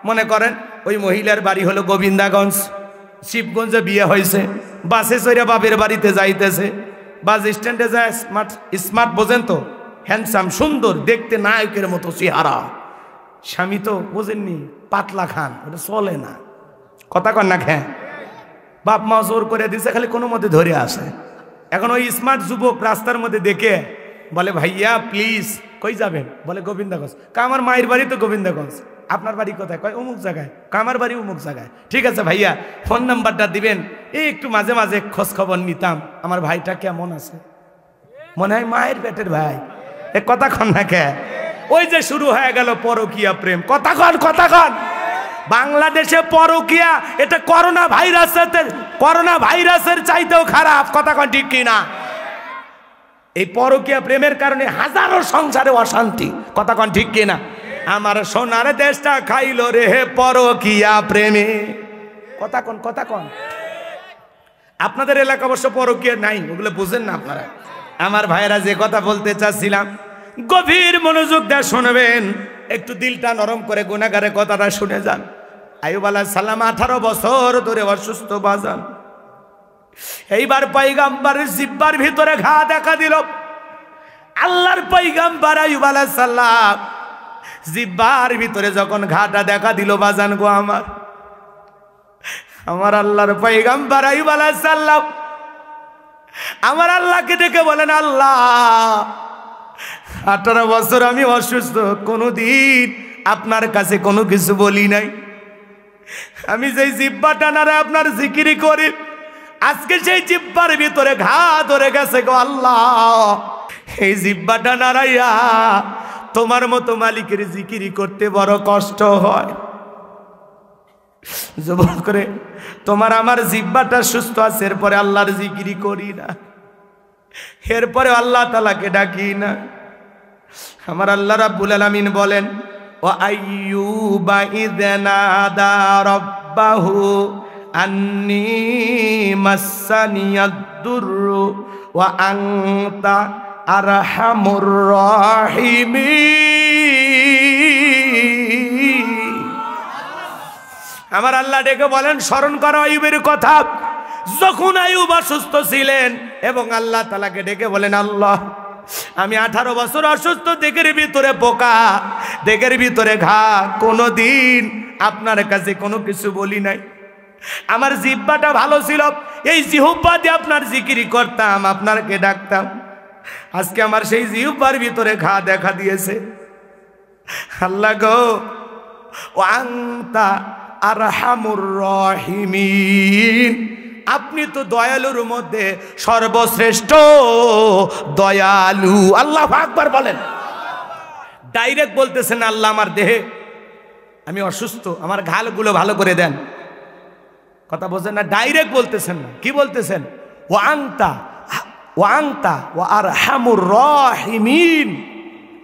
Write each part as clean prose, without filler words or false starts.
মনে করেন ওই মহিলার বাড়ি হলো গোবিন্দাগঞ্জ, শিবগঞ্জে বিয়ে হয়েছে, বাসে চড়ে বাপের বাড়িতে যাইতেছে, বাস স্ট্যান্ডে যায় স্মার্ট বোঝেন তো, হ্যান্ডসাম সুন্দর দেখতে নায়কের মতো চেহারা, স্বামী তো বোঝেননি পাতলা খান, ওটা চলে না, কথা কন না খেয়ে বাপ মা জোর করে দিছে খালি কোনো মতে ধরে আসে। এখন ওই স্মার্ট যুবক রাস্তার মধ্যে দেখে বলে ভাইয়া প্লিজ কই যাবেন, বলে গোবিন্দাগঞ্জ। আমার মায়ের বাড়ি তো গোবিন্দাগঞ্জ, আপনার বাড়ি কোথায়, কয় অমুক জায়গায়, আমার বাড়ি অমুক জায়গায়। ঠিক আছে ভাইয়া ফোন নাম্বারটা দিবেন, এই একটু মাঝে মাঝে খোঁজ খবর নিতাম, আমার ভাইটা কেমন আছে, মনে হয় মায়ের পেটের ভাই। এ কথা কন না কে, ওই যে শুরু হয়ে গেল পরকীয়া প্রেম, কথা কন কথা কন। বাংলাদেশে পরকীয়া এটা করোনা ভাইরাসের চাইতেও খারাপ, কথা কন ঠিক কিনা। এই পরকীয়া প্রেমের কারণে হাজারো সংসারে অশান্তি, কথা কন ঠিক কিনা। আমার সোনার দেশটা খাইলো রে পরকীয়া প্রেমে, কথা কন কথা কন। আপনাদের এলাকা অবশ্য পরকীয়া নাই, ওগুলো বুঝেন না আপনারা। আমার ভাইয়েরা যে কথা বলতে চাচ্ছিলাম গভীর মনোযোগ দিয়ে শুনবেন, একটু দিলটা নরম করে গুনাহগারের কথাটা শুনে যান। আইয়ুব আলাইহিস সালাম 18 বছর ধরে অসুস্থ বাজান। এইবার পয়গম্বরের জিহ্বার ভিতরে ঘা দেখা দিল। আল্লাহর পয়গম্বর আইয়ুব আলাইহিস সালাম জিহ্বার ভিতরে যখন ঘাটা দেখা দিল বাজান গো, আমার আল্লাহর পয়গম্বর আইয়ুব আলাইহিস সালাম আমার আল্লাহকে ডেকে বলেন, আল্লাহ 18 বছর আমি অসুস্থ, কোনোদিন আপনার কাছে কোনো কিছু বলি নাই, আমি যেই জিহ্বাটা নারে আপনার জিকিরি করি, আজকে সেই জিহ্বার ভিতরে ঘা ধরে গেছে গো আল্লাহ, এই জিহ্বাটা নারাইয়া তোমার মতো মালিকের জিকিরি করতে বড় কষ্ট হয়। যুবক করে তোমার আমার জিহ্বাটা সুস্থ আছে, এরপরে আল্লাহর জিকিরি করি না, এরপরে আল্লাহ তাআলাকে ডাকি না। আমার আল্লাহ রাব্বুল আলামিন বলেন, ওয়া আইয়ুবা ইয নাদা রাব্বাহু আন্নী মাসসানিয়াদ দুররু ওয়া আনতা আরহামুর রাহিমিন। আমার আল্লাহ ডেকে বলেন, স্মরণ করো আইয়ুবের কথা, যখন আইয়ুব অসুস্থ ছিলেন এবং আল্লাহ তাআলাকে ডেকে বলেন, আল্লাহ আমি 18 বছর অসুস্থ, দেহের ভিতরে পোকা, দেহের ভিতরে ঘা, কোনোদিন আপনার কাছে কোনো কিছু বলি নাই, আমার জিহ্বাটা ভালো ছিল, এই জিহ্বা দিয়ে আপনার জিকিরি করতাম, আপনাকে ডাকতাম, আজকে আমার সেই জিহ্বার ভিতরে ঘা দেখা দিয়েছে। আল্লাহ গো, ওয়া আনতা আরহামুর রাহিমিন, আপনি তো দয়ালুর মধ্যে সর্বশ্রেষ্ঠ দয়ালু। আল্লাহু আকবার বলেন। ডাইরেক্ট বলতেছেন, আল্লাহ আমার দেহে আমি অসুস্থ, আমার ঘালগুলো ভালো করে দেন, কথা বোঝেন না, ডাইরেক্ট বলতেছেন না, কি বলতেছেন, ওয়া আনতা ওয়া আরহামুর রাহিমিন,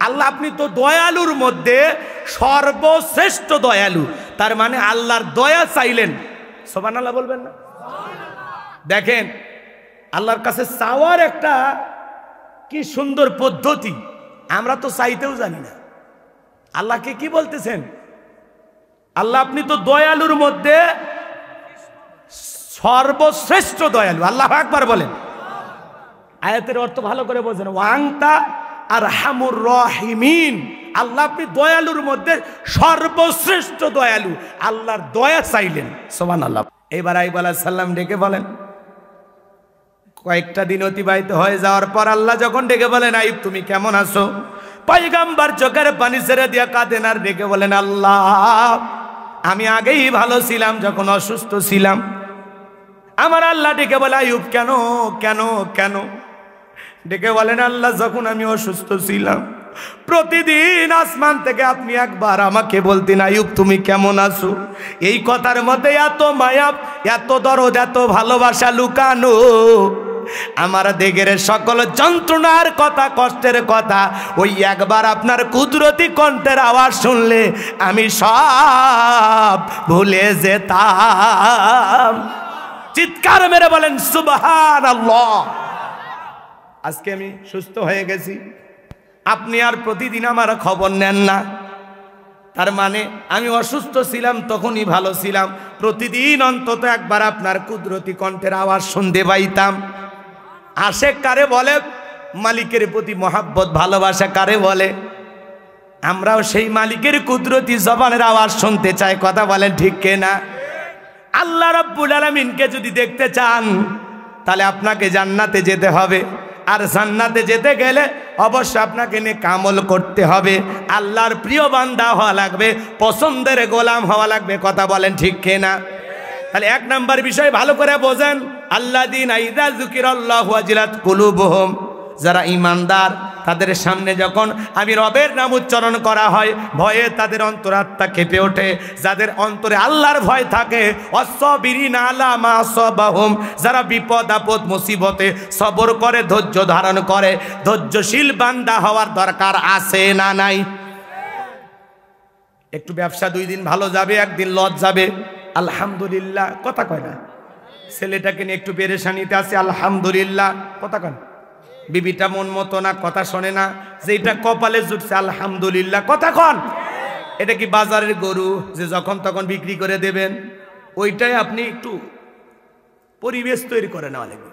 আল্লাহ আপনি তো দয়ালুর মধ্যে সর্বশ্রেষ্ঠ দয়ালু। তার মানে আল্লাহর দয়া চাইলেন, সুবহানাল্লাহ বলবেন না? দেখেন আল্লাহর কাছে চাওয়ার একটা কি সুন্দর পদ্ধতি, আমরা তো চাইতেও জানি না। আল্লাহকে কি বলতেছেন, আল্লাহ আপনি তো দয়ালুর মধ্যে সর্বশ্রেষ্ঠ দয়ালু। আল্লাহু আকবার বলেন। আয়াতের অর্থ ভালো করে বোঝেন, ওয়া আনতা আরহামুর রাহিমিন, আল্লাহ আপনি দয়ালুর মধ্যে সর্বশ্রেষ্ঠ দয়ালু, আল্লাহর দয়া চাইলেন, সুবহানাল্লাহ। এবার আইয়ুব আলাইহিস সালাম ডেকে বলেন, কয়েকটা দিন অতিবাহিত হয়ে যাওয়ার পর আল্লাহ যখন ডেকে বলেন, আইয়ুব তুমি কেমন আছো, পয়গম্বর চোখের পানি ছেড়ে দিয়া কাঁদেন আর ডেকে বলেন, আল্লাহ আমি আগেই ভালো ছিলাম, যখন অসুস্থ ছিলাম। আমার আল্লাহ ডেকে বলে, আইয়ুব কেন কেন কেন? ডেকে বলেন, আল্লাহ যখন আমি অসুস্থ ছিলাম প্রতিদিন আসমান থেকে আপনি একবার আমাকে বলতেন, আইয়ুব তুমি কেমন আছো। এই কথার মধ্যে এত মায়া, এত দরদ, এত ভালোবাসা লুকানো। আমার দেহের সকল যন্ত্রণার কথা, কষ্টের কথা ওই একবার আপনার কুদরতি কণ্ঠের আওয়াজ শুনলে আমি সব ভুলে যেতাম। চিৎকার মেরে বলেন সুবহানাল্লাহ। আজকে আমি সুস্থ হয়ে গেছি, আপনি আর প্রতিদিন আমার খবর নেন না, তার মানে আমি অসুস্থ ছিলাম তখনই ভালো ছিলাম, প্রতিদিন অন্তত একবার আপনার কুদরতি কণ্ঠের আওয়াজ শুনতে পাইতাম। আশেক কারে বলে? মালিকের প্রতি মহাব্বত ভালোবাসা কারে বলে? আমরাও সেই মালিকের কুদরতি জবানের আওয়াজ শুনতে চাই। কথা বলেন ঠিক কিনা? আল্লাহ রাব্বুল আলামিনকে যদি দেখতে চান তাহলে আপনাকে জান্নাতে যেতে হবে, আর জান্নাতে যেতে গেলে অবশ্যই আপনাকে নেক আমল করতে হবে, আল্লাহর প্রিয় বান্দা হওয়া লাগবে, পছন্দের গোলাম হওয়া লাগবে। কথা বলেন ঠিক কিনা? তাহলে এক নাম্বার বিষয় ভালো করে বোঝেন, আল্লাযীনা ইযা যুকিরাল্লাহু ওয়াজিলাত কুলুবুহুম, যারা ঈমানদার তাদের সামনে যখন আমি রবের নাম উচ্চারণ করা হয় ভয়ে তাদের অন্তরাত্মা কেঁপে ওঠে। যাদের অন্তরে আল্লাহর ভয় থাকে, অসবিরিনা আলা মা আসাবাহুম, যারা বিপদ আপদ মুসিবতে সবর করে, ধৈর্য ধারণ করে, ধৈর্যশীল বান্দা হওয়ার দরকার আছে না নাই? একটু ব্যবসা 2 দিন ভালো যাবে, একদিন লস যাবে, আলহামদুলিল্লাহ কথা কয় না? ছেলেটাকে নিয়ে একটু পেরেশানিতে আছে, আলহামদুলিল্লাহ কথা কয় না? বিবিটা মন মতো না, কথা শোনে না, যেটা কপালে জুটছে আলহামদুলিল্লাহ কথা কন। এটা কি বাজারের গরু যে যখন তখন বিক্রি করে দেবেন? ওইটাই আপনি একটু পরিবেশ তৈরি করে নেওয়া লাগবে।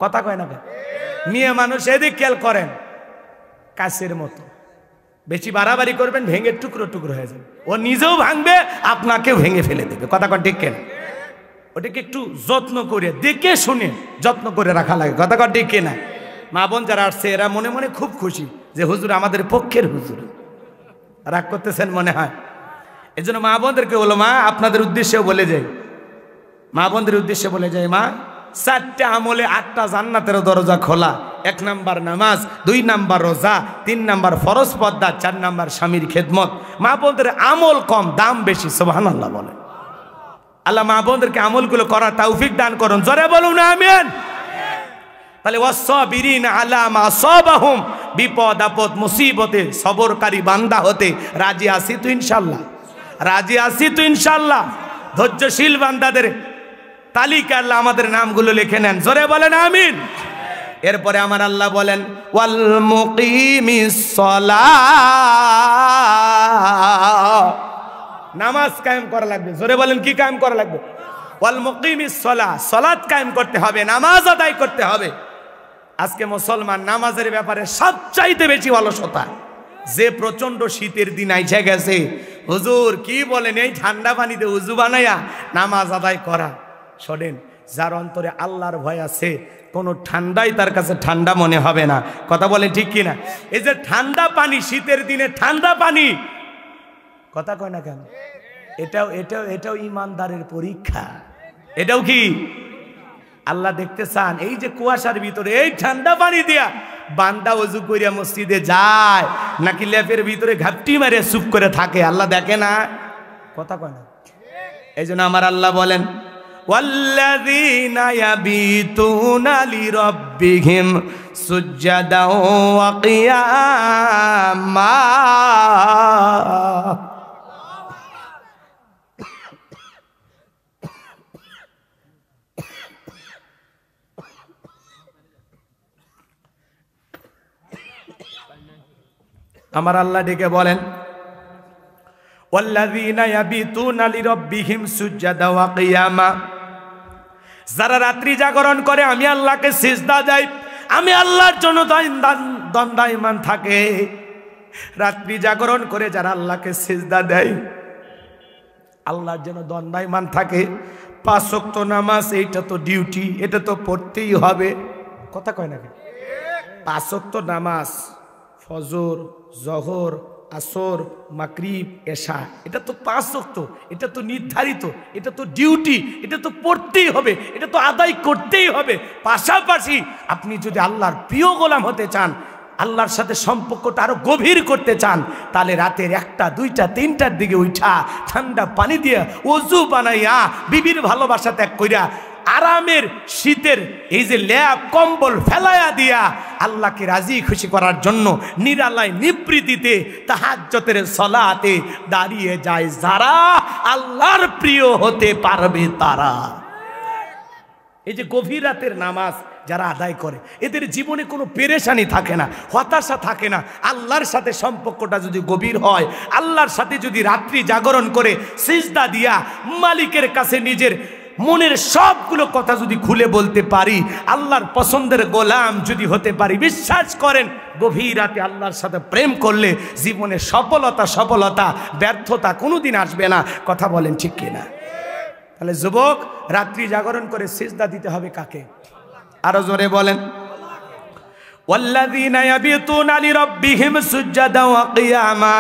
কথা কয় না? মেয়ে মানুষ এদিক খেয়াল করেন, কাছের মতো বেশি বাড়াবাড়ি করবেন ভেঙে টুকরো টুকরো হয়ে যাবে, ও নিজেও ভাঙবে আপনাকেও ভেঙে ফেলে দেবে। কথা কন ঠিক কেন? ওটাকে একটু যত্ন করে দেখে শুনে যত্ন করে রাখা লাগে। কথা কন ঠিক কিনা? মা বোন যারা আসছে এরা মনে মনে খুব খুশি যে হুজুর আমাদের পক্ষের হুজুর, রাগ করতেছেন মনে হয়। এই জন্য মা বোনদেরকে বলো, মা আপনাদের উদ্দেশ্যেও বলে যাই, মা বোনদের উদ্দেশ্যে বলে যাই, মা 4টে আমলে 8টা জান্নাতের দরজা খোলা। 1 নাম্বার নামাজ, 2 নাম্বার রোজা, 3 নাম্বার ফরজ পর্দা, 4 নাম্বার স্বামীর খেদমত। মা বোনদের আমল কম, দাম বেশি। সুবহানাল্লাহ বলে। আল্লাহ মা বোনদেরকে আমলগুলো করার তৌফিক দান করুন। জোরে বলুন আমিন। তাহলে ওয়াসসাবিরিনা আলা মা আসাবাহুম, বিপদ আপদ মুসিবতে সবরকারী বান্দা হতে রাজি আছি তো ইনশাআল্লাহ? রাজি আছি তো ইনশাআল্লাহ? ধৈর্যশীল বান্দাদের তালিকা আল্লাহ আমাদের নামগুলো লিখে নেন। জোরে বলেন আমিন। এরপরে আমার আল্লাহ বলেন ওয়াল মুকিমিস সালাহ, নামাজ কায়েম করা লাগবে। জোরে বলেন কি কায়েম করা লাগবে? ওয়াল মুকিমিস সালাহ, সালাত কায়েম করতে হবে, নামাজ আদায় করতে হবে। আজকে মুসলমান নামাজের ব্যাপারে সবচাইতে বেশি অলসতা। যে প্রচন্ড শীতের দিন আইসা গেছে, হুজুর কি বলেন, এই ঠান্ডা পানিতে উজু বানাইয়া নামাজ আদায় করা। শোনেন, যার অন্তরে আল্লাহর ভয় আছে কোনো ঠান্ডাই তার কাছে ঠান্ডা মনে হবে না। কথা বলে ঠিক কিনা? এই যে ঠান্ডা পানি, শীতের দিনে ঠান্ডা পানি, কথা কয় না কেন? এটাও ইমানদারের পরীক্ষা। এটাও কি আল্লাহ দেখতে চান? এই যে কুয়াশার ভিতরে এই ঠান্ডা পানি দিয়া বান্দা ওযু করিয়া মসজিদে যায় নাকি ল্যাপের ভিতরে ঘাপটি মারে চুপ করে থাকে, আল্লাহ দেখে না? কথা কয় না? এই জন্য আমার আল্লাহ বলেন ওয়াল্লাযীনা ইয়াবিতুনা লিরাব্বিহিম সুজদাও ওয়া কিয়ামা। আমার আল্লাহ ডেকে বলেন ওয়াল্লাযীনা ইয়াবিতুনা লিরাব্বিহিম সুজদাও ওয়া কিয়ামা, যারা রাত্রি জাগরণ করে আমি আল্লাহকে সিজদা দেয়, আমি আল্লাহর জন্য দণ্ডায়মান থাকে। রাত্রি জাগরণ করে যারা আল্লাহকে সিজদা দেয়, আল্লাহর জন্য দণ্ডায়মান থাকে। 5 ওয়াক্ত নামাজ, এইটা তো ডিউটি, এটা তো পড়তেই হবে। কথা কয় না? 5 ওয়াক্ত নামাজ, ফজর, জোহর, আসর, মাগরিব, এশা, এটা তো 5 ওয়াক্ত, এটা তো নির্ধারিত, এটা তো ডিউটি, এটা তো পড়তেই হবে, এটা তো আদায় করতেই হবে। পাশাপাশি আপনি যদি আল্লাহর প্রিয় গোলাম হতে চান, আল্লাহর সাথে সম্পর্কটা আরো গভীর করতে চান, তাহলে রাতের 1টা, 2টা, 3টার দিকে উঠা ঠান্ডা পানি দিয়ে ওযু বানাইয়া বিবির ভালোবাসা ত্যাগ কইরা আরামের শীতের এই যে ল্যাপ কম্বল ফেলাইয়া দিয়া আল্লাহকে রাজি খুশি করার জন্য নিরালায় নিবৃত্তিতে তাহাজ্জুদের সালাতে দাঁড়িয়ে যায় যারা, আল্লাহর প্রিয় হতে পারবে তারা। এই যে গভীর রাতের নামাজ যারা আদায় করে এদের জীবনে কোনো পেরেশানি থাকে না, হতাশা থাকে না। আল্লাহর সাথে সম্পর্কটা যদি গভীর হয়, আল্লাহর সাথে যদি রাত্রি জাগরণ করে সিজদা দিয়া মালিকের কাছে নিজের মনের সবগুলো কথা যদি খুলে বলতে পারি, আল্লাহর পছন্দের গোলাম যদি হতে পারি, বিশ্বাস করেন গভীর রাতে আল্লাহর সাথে প্রেম করলে জীবনে সফলতা ব্যর্থতা কোনোদিন আসবে না। কথা বলেন ঠিক কিনা? তাহলে যুবক, রাত্রি জাগরণ করে সিজদা দিতে হবে কাকে? আরো জোরে বলেন, ওয়াল্লাযীনা ইয়াবিতুনা লিরাব্বিহিম সুজদান ওয়া কিয়ামা।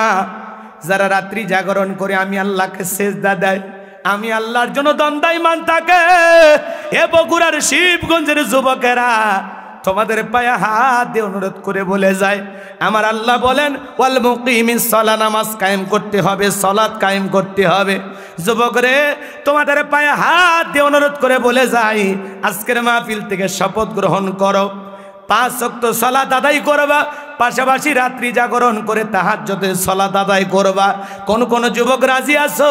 যারা রাত্রি জাগরণ করে আমি আল্লাহকে সিজদা দেয়, আমি আল্লাহর জন্য দণ্ডায়মান থাকে। এ বগুড়ার শিবগঞ্জের যুবকেরা, তোমাদের পায়ে হাত দিয়ে অনুরোধ করে বলে যায়, আমার আল্লাহ বলেন ওয়াল মুকিমিস সালাত, নামাজ কায়েম করতে হবে, সালাত কায়েম করতে হবে। যুবক রে, তোমাদের পায়ে হাত দিয়ে অনুরোধ করে বলে যায়, আজকের মাহফিল থেকে শপথ গ্রহণ করো, 5 ওয়াক্ত সালাত আদায় করবা, পাশাপাশি রাত্রি জাগরণ করে তাহাজ্জুদের সালাত আদায় করবা। কোন কোন যুবক রাজি আছো?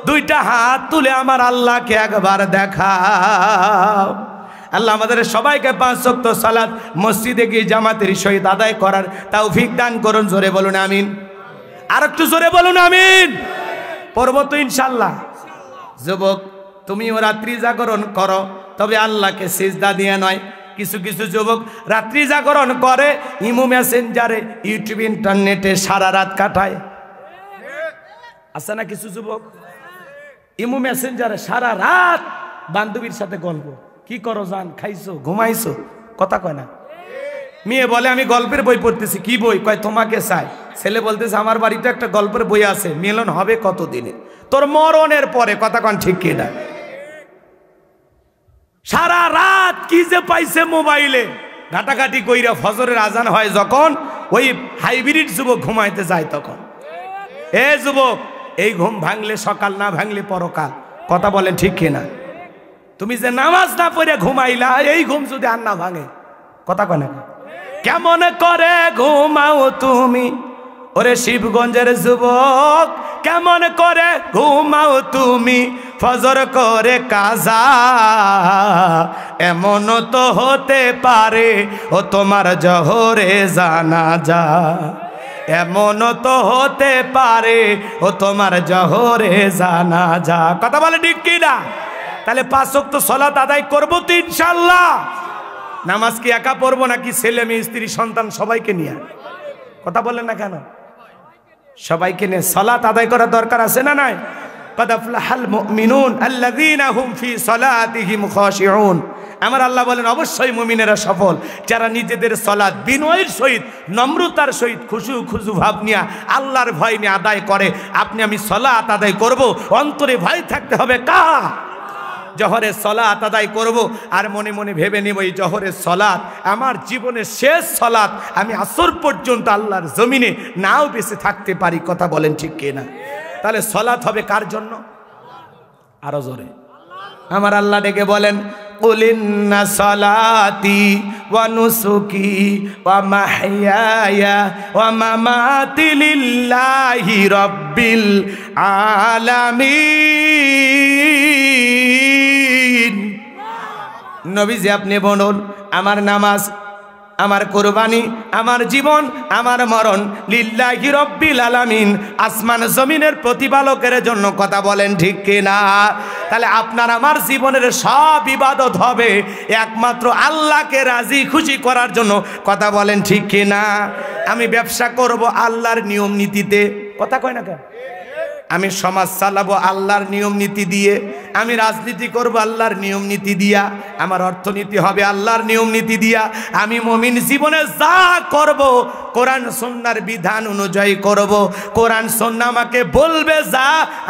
2টা হাত তুলে আমার আল্লাহকে একবার দেখাও। আল্লাহ আমাদের সবাইকে 5 ওয়াক্ত সালাত মসজিদে গিয়ে জামাতের সহিত আদায় করার তৌফিক দান করুন। জোরে বলুন আমিন। আর একটু জোরে বলুন আমিন। পড়ব তো ইনশাআল্লাহ। যুবক, তুমিও রাত্রি জাগরণ করো, তবে আল্লাহকে সিজদা দিয়ে নয়। কিছু কিছু যুবক রাত্রি জাগরণ করে, ইমো মেসেঞ্জারে, ইউটিউব, ইন্টারনেটে সারা রাত কাটায়। আছে না কিছু যুবক ইমো মেসেঞ্জারে সারা রাত বান্ধবীর সাথে গল্প। কি করো জান? খাইছো, ঘুমাইছো? কথা কয় না। মেয়ে বলে আমি গল্পের বই পড়তেছি। কি বই? কয় তোমাকে চাই। ছেলে বলতেছে আমার বাড়িতে একটা গল্পের বই আছে, মিলন হবে কতদিনে? তোর মরণের পরে। কথা কন ঠিক কিনা? সারা রাত কি যে পাইছে মোবাইলে, ঘাটাঘাটি কইরা ফজরের আজান হয় যখন, ওই হাইব্রিড যুবক ঘুমাইতে যায় তখন। এ যুবক, এই ঘুম ভাঙলে সকাল, না ভাঙলে পরকাল। কথা বলেন ঠিক কিনা? তুমি যে নামাজ না পড়ে ঘুমাইলা, এই ঘুম যদি আর না ভাঙে, কথা কয় না? কেমন করে ঘুমাও তুমি? ওরে শিবগঞ্জের যুবক, কেমন করে ঘুমাও তুমি? ফজর করে কাজা, এমন তো হতে পারে ও তোমার জোহরে জানাজা, এমন তো হতে পারে ও তোমার জোহরে জানাজা। কথা বলে ঠিক কিনা? তাহলে 5 ওয়াক্ত সালাত আদায় করবো তো ইনশাআল্লাহ। নামাজ কি একা পড়বো নাকি ছেলে মেয়ে স্ত্রী সন্তান সবাইকে নিয়ে? কথা বলেন না কেন? সবাইকে নিয়ে সালাত আদায় করার দরকার আছে না নাই? قد أفلح المؤمنون الذين هم في صلاتهم خاشعون। আমার আল্লাহ বলেন অবশ্যই মুমিনেরা সফল, যারা নিজেদের সালাত বিনয়ের সহিত, নম্রতার সহিত, খুশু ভাব নিয়ে, আল্লাহর ভয় নিয়ে আদায় করে। আপনি আমি সালাত আদায় করব, অন্তরে ভয় থাকতে হবে কার? জহরের সালাত আদায় করব, আর মনে মনে ভেবে নেব এই জহরের সালাত আমার জীবনের শেষ সালাত, আমি আসর পর্যন্ত আল্লাহর জমিনে নাও বেঁচে থাকতে পারি। কথা বলেন ঠিক কিনা? তাহলে সালাত হবে কার জন্য? আরো জোরে আমার আল্লাহ ডেকে বলেন, কুল ইন্না সালাতি ওয়া নুসুকি ওয়া মাহইয়ায়া ওয়া মামাতি লিল্লাহি রাব্বিল আলামিন। নবীজি আপনি বলুন, আমার নামাজ, আমার কুরবানি, আমার জীবন, আমার মরণ লিল্লাহি রাব্বিল আলামিন, আসমান জমিনের প্রতিপালকের জন্য। কথা বলেন ঠিক কিনা? তাহলে আপনার আমার জীবনের সব ইবাদত হবে একমাত্র আল্লাহকে রাজি খুশি করার জন্য। কথা বলেন ঠিক কিনা? আমি ব্যবসা করব আল্লাহর নিয়ম নীতিতে। কথা কয় না কেন? আমি সমাজ চালাবো আল্লাহর নিয়ম নীতি দিয়ে, আমি রাজনীতি করব আল্লাহর নিয়ম নীতি দিয়া, আমার অর্থনীতি হবে আল্লাহর নিয়ম নীতি দিয়া। আমি মুমিন জীবনে যা করব কোরআন সুন্নাহর বিধান অনুযায়ী করব। কোরআন সুন্নাহ আমাকে বলবে যা,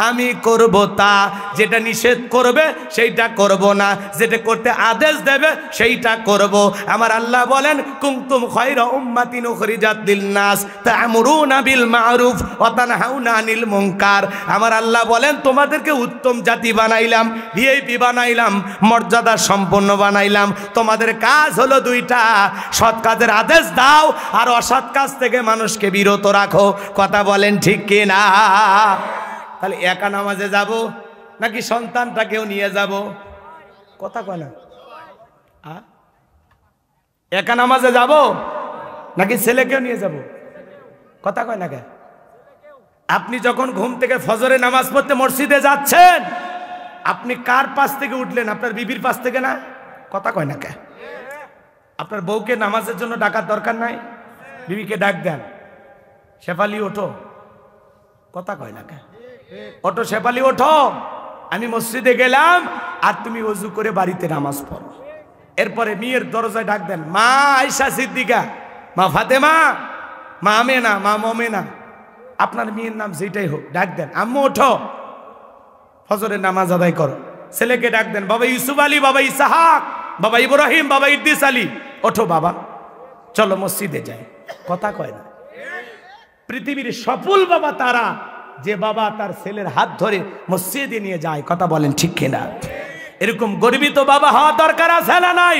আমি করব তা। যেটা নিষেধ করবে সেইটা করব না, যেটা করতে আদেশ দেবে সেইটা করব। আমার আল্লাহ বলেন, কুনতুম খায়রা উম্মাতিন উখরিজাত লিন-নাস তা'মুরুনা বিল মা'রুফ ওয়া তানহাউনা আনিল মুনকার। আমার আল্লাহ বলেন, তোমাদেরকে উত্তম জাতি বানাইলাম, ভিআইপি বানাইলাম, মর্যাদা সম্পন্ন বানাইলাম। তোমাদের কাজ হলো 2টা, সৎ কাজের আদেশ দাও আর অসৎ কাজ থেকে মানুষকে বিরত রাখো। কথা বলেন ঠিক কিনা? তাহলে একা নামাজে যাব নাকি সন্তানটাকেও নিয়ে যাব? কথা কয় না? একা নামাজে যাব নাকি ছেলেকেও নিয়ে যাব? কথা কয় না কে? আপনি যখন ঘুম থেকে ফজরে নামাজ পড়তে মসজিদে যাচ্ছেন, আপনি কার পাশ থেকে উঠলেন? আপনার বিবির পাশ থেকে না? কথা কয় না কে? আপনার বউকে নামাজের জন্য ডাকার দরকার নাই? বিবিকে ডাক দেন, শেফালি ওঠো। কথা কয় না কে? ওঠো শেফালি ওঠো, আমি মসজিদে গেলাম আর তুমি ওযু করে বাড়িতে নামাজ পড়ো। এরপরে মেয়ের দরজায় ডাক দেন, মা আয়েশা সিদ্দিকা, মা ফাতেমা, মা আমেনা, মা মমেনা, আপনার মেয়ের নাম যেটাই হোক, ডাক দেন, আম্মু ওঠো, ফজরের নামাজ আদায় করো। ছেলেকে ডাক দেন, বাবা ইউসুফ আলী, বাবা ইসহাক, বাবা ইব্রাহিম, বাবা ইদ্রিস আলী, ওঠো বাবা, চলো মসজিদে যাই। কথা কয় না? পৃথিবীর সফল বাবা তারা যে বাবা তার ছেলের হাত ধরে মসজিদে নিয়ে যায়। কথা বলেন ঠিক কিনা? এরকম গর্বিত বাবা হওয়া দরকার আছে না নাই?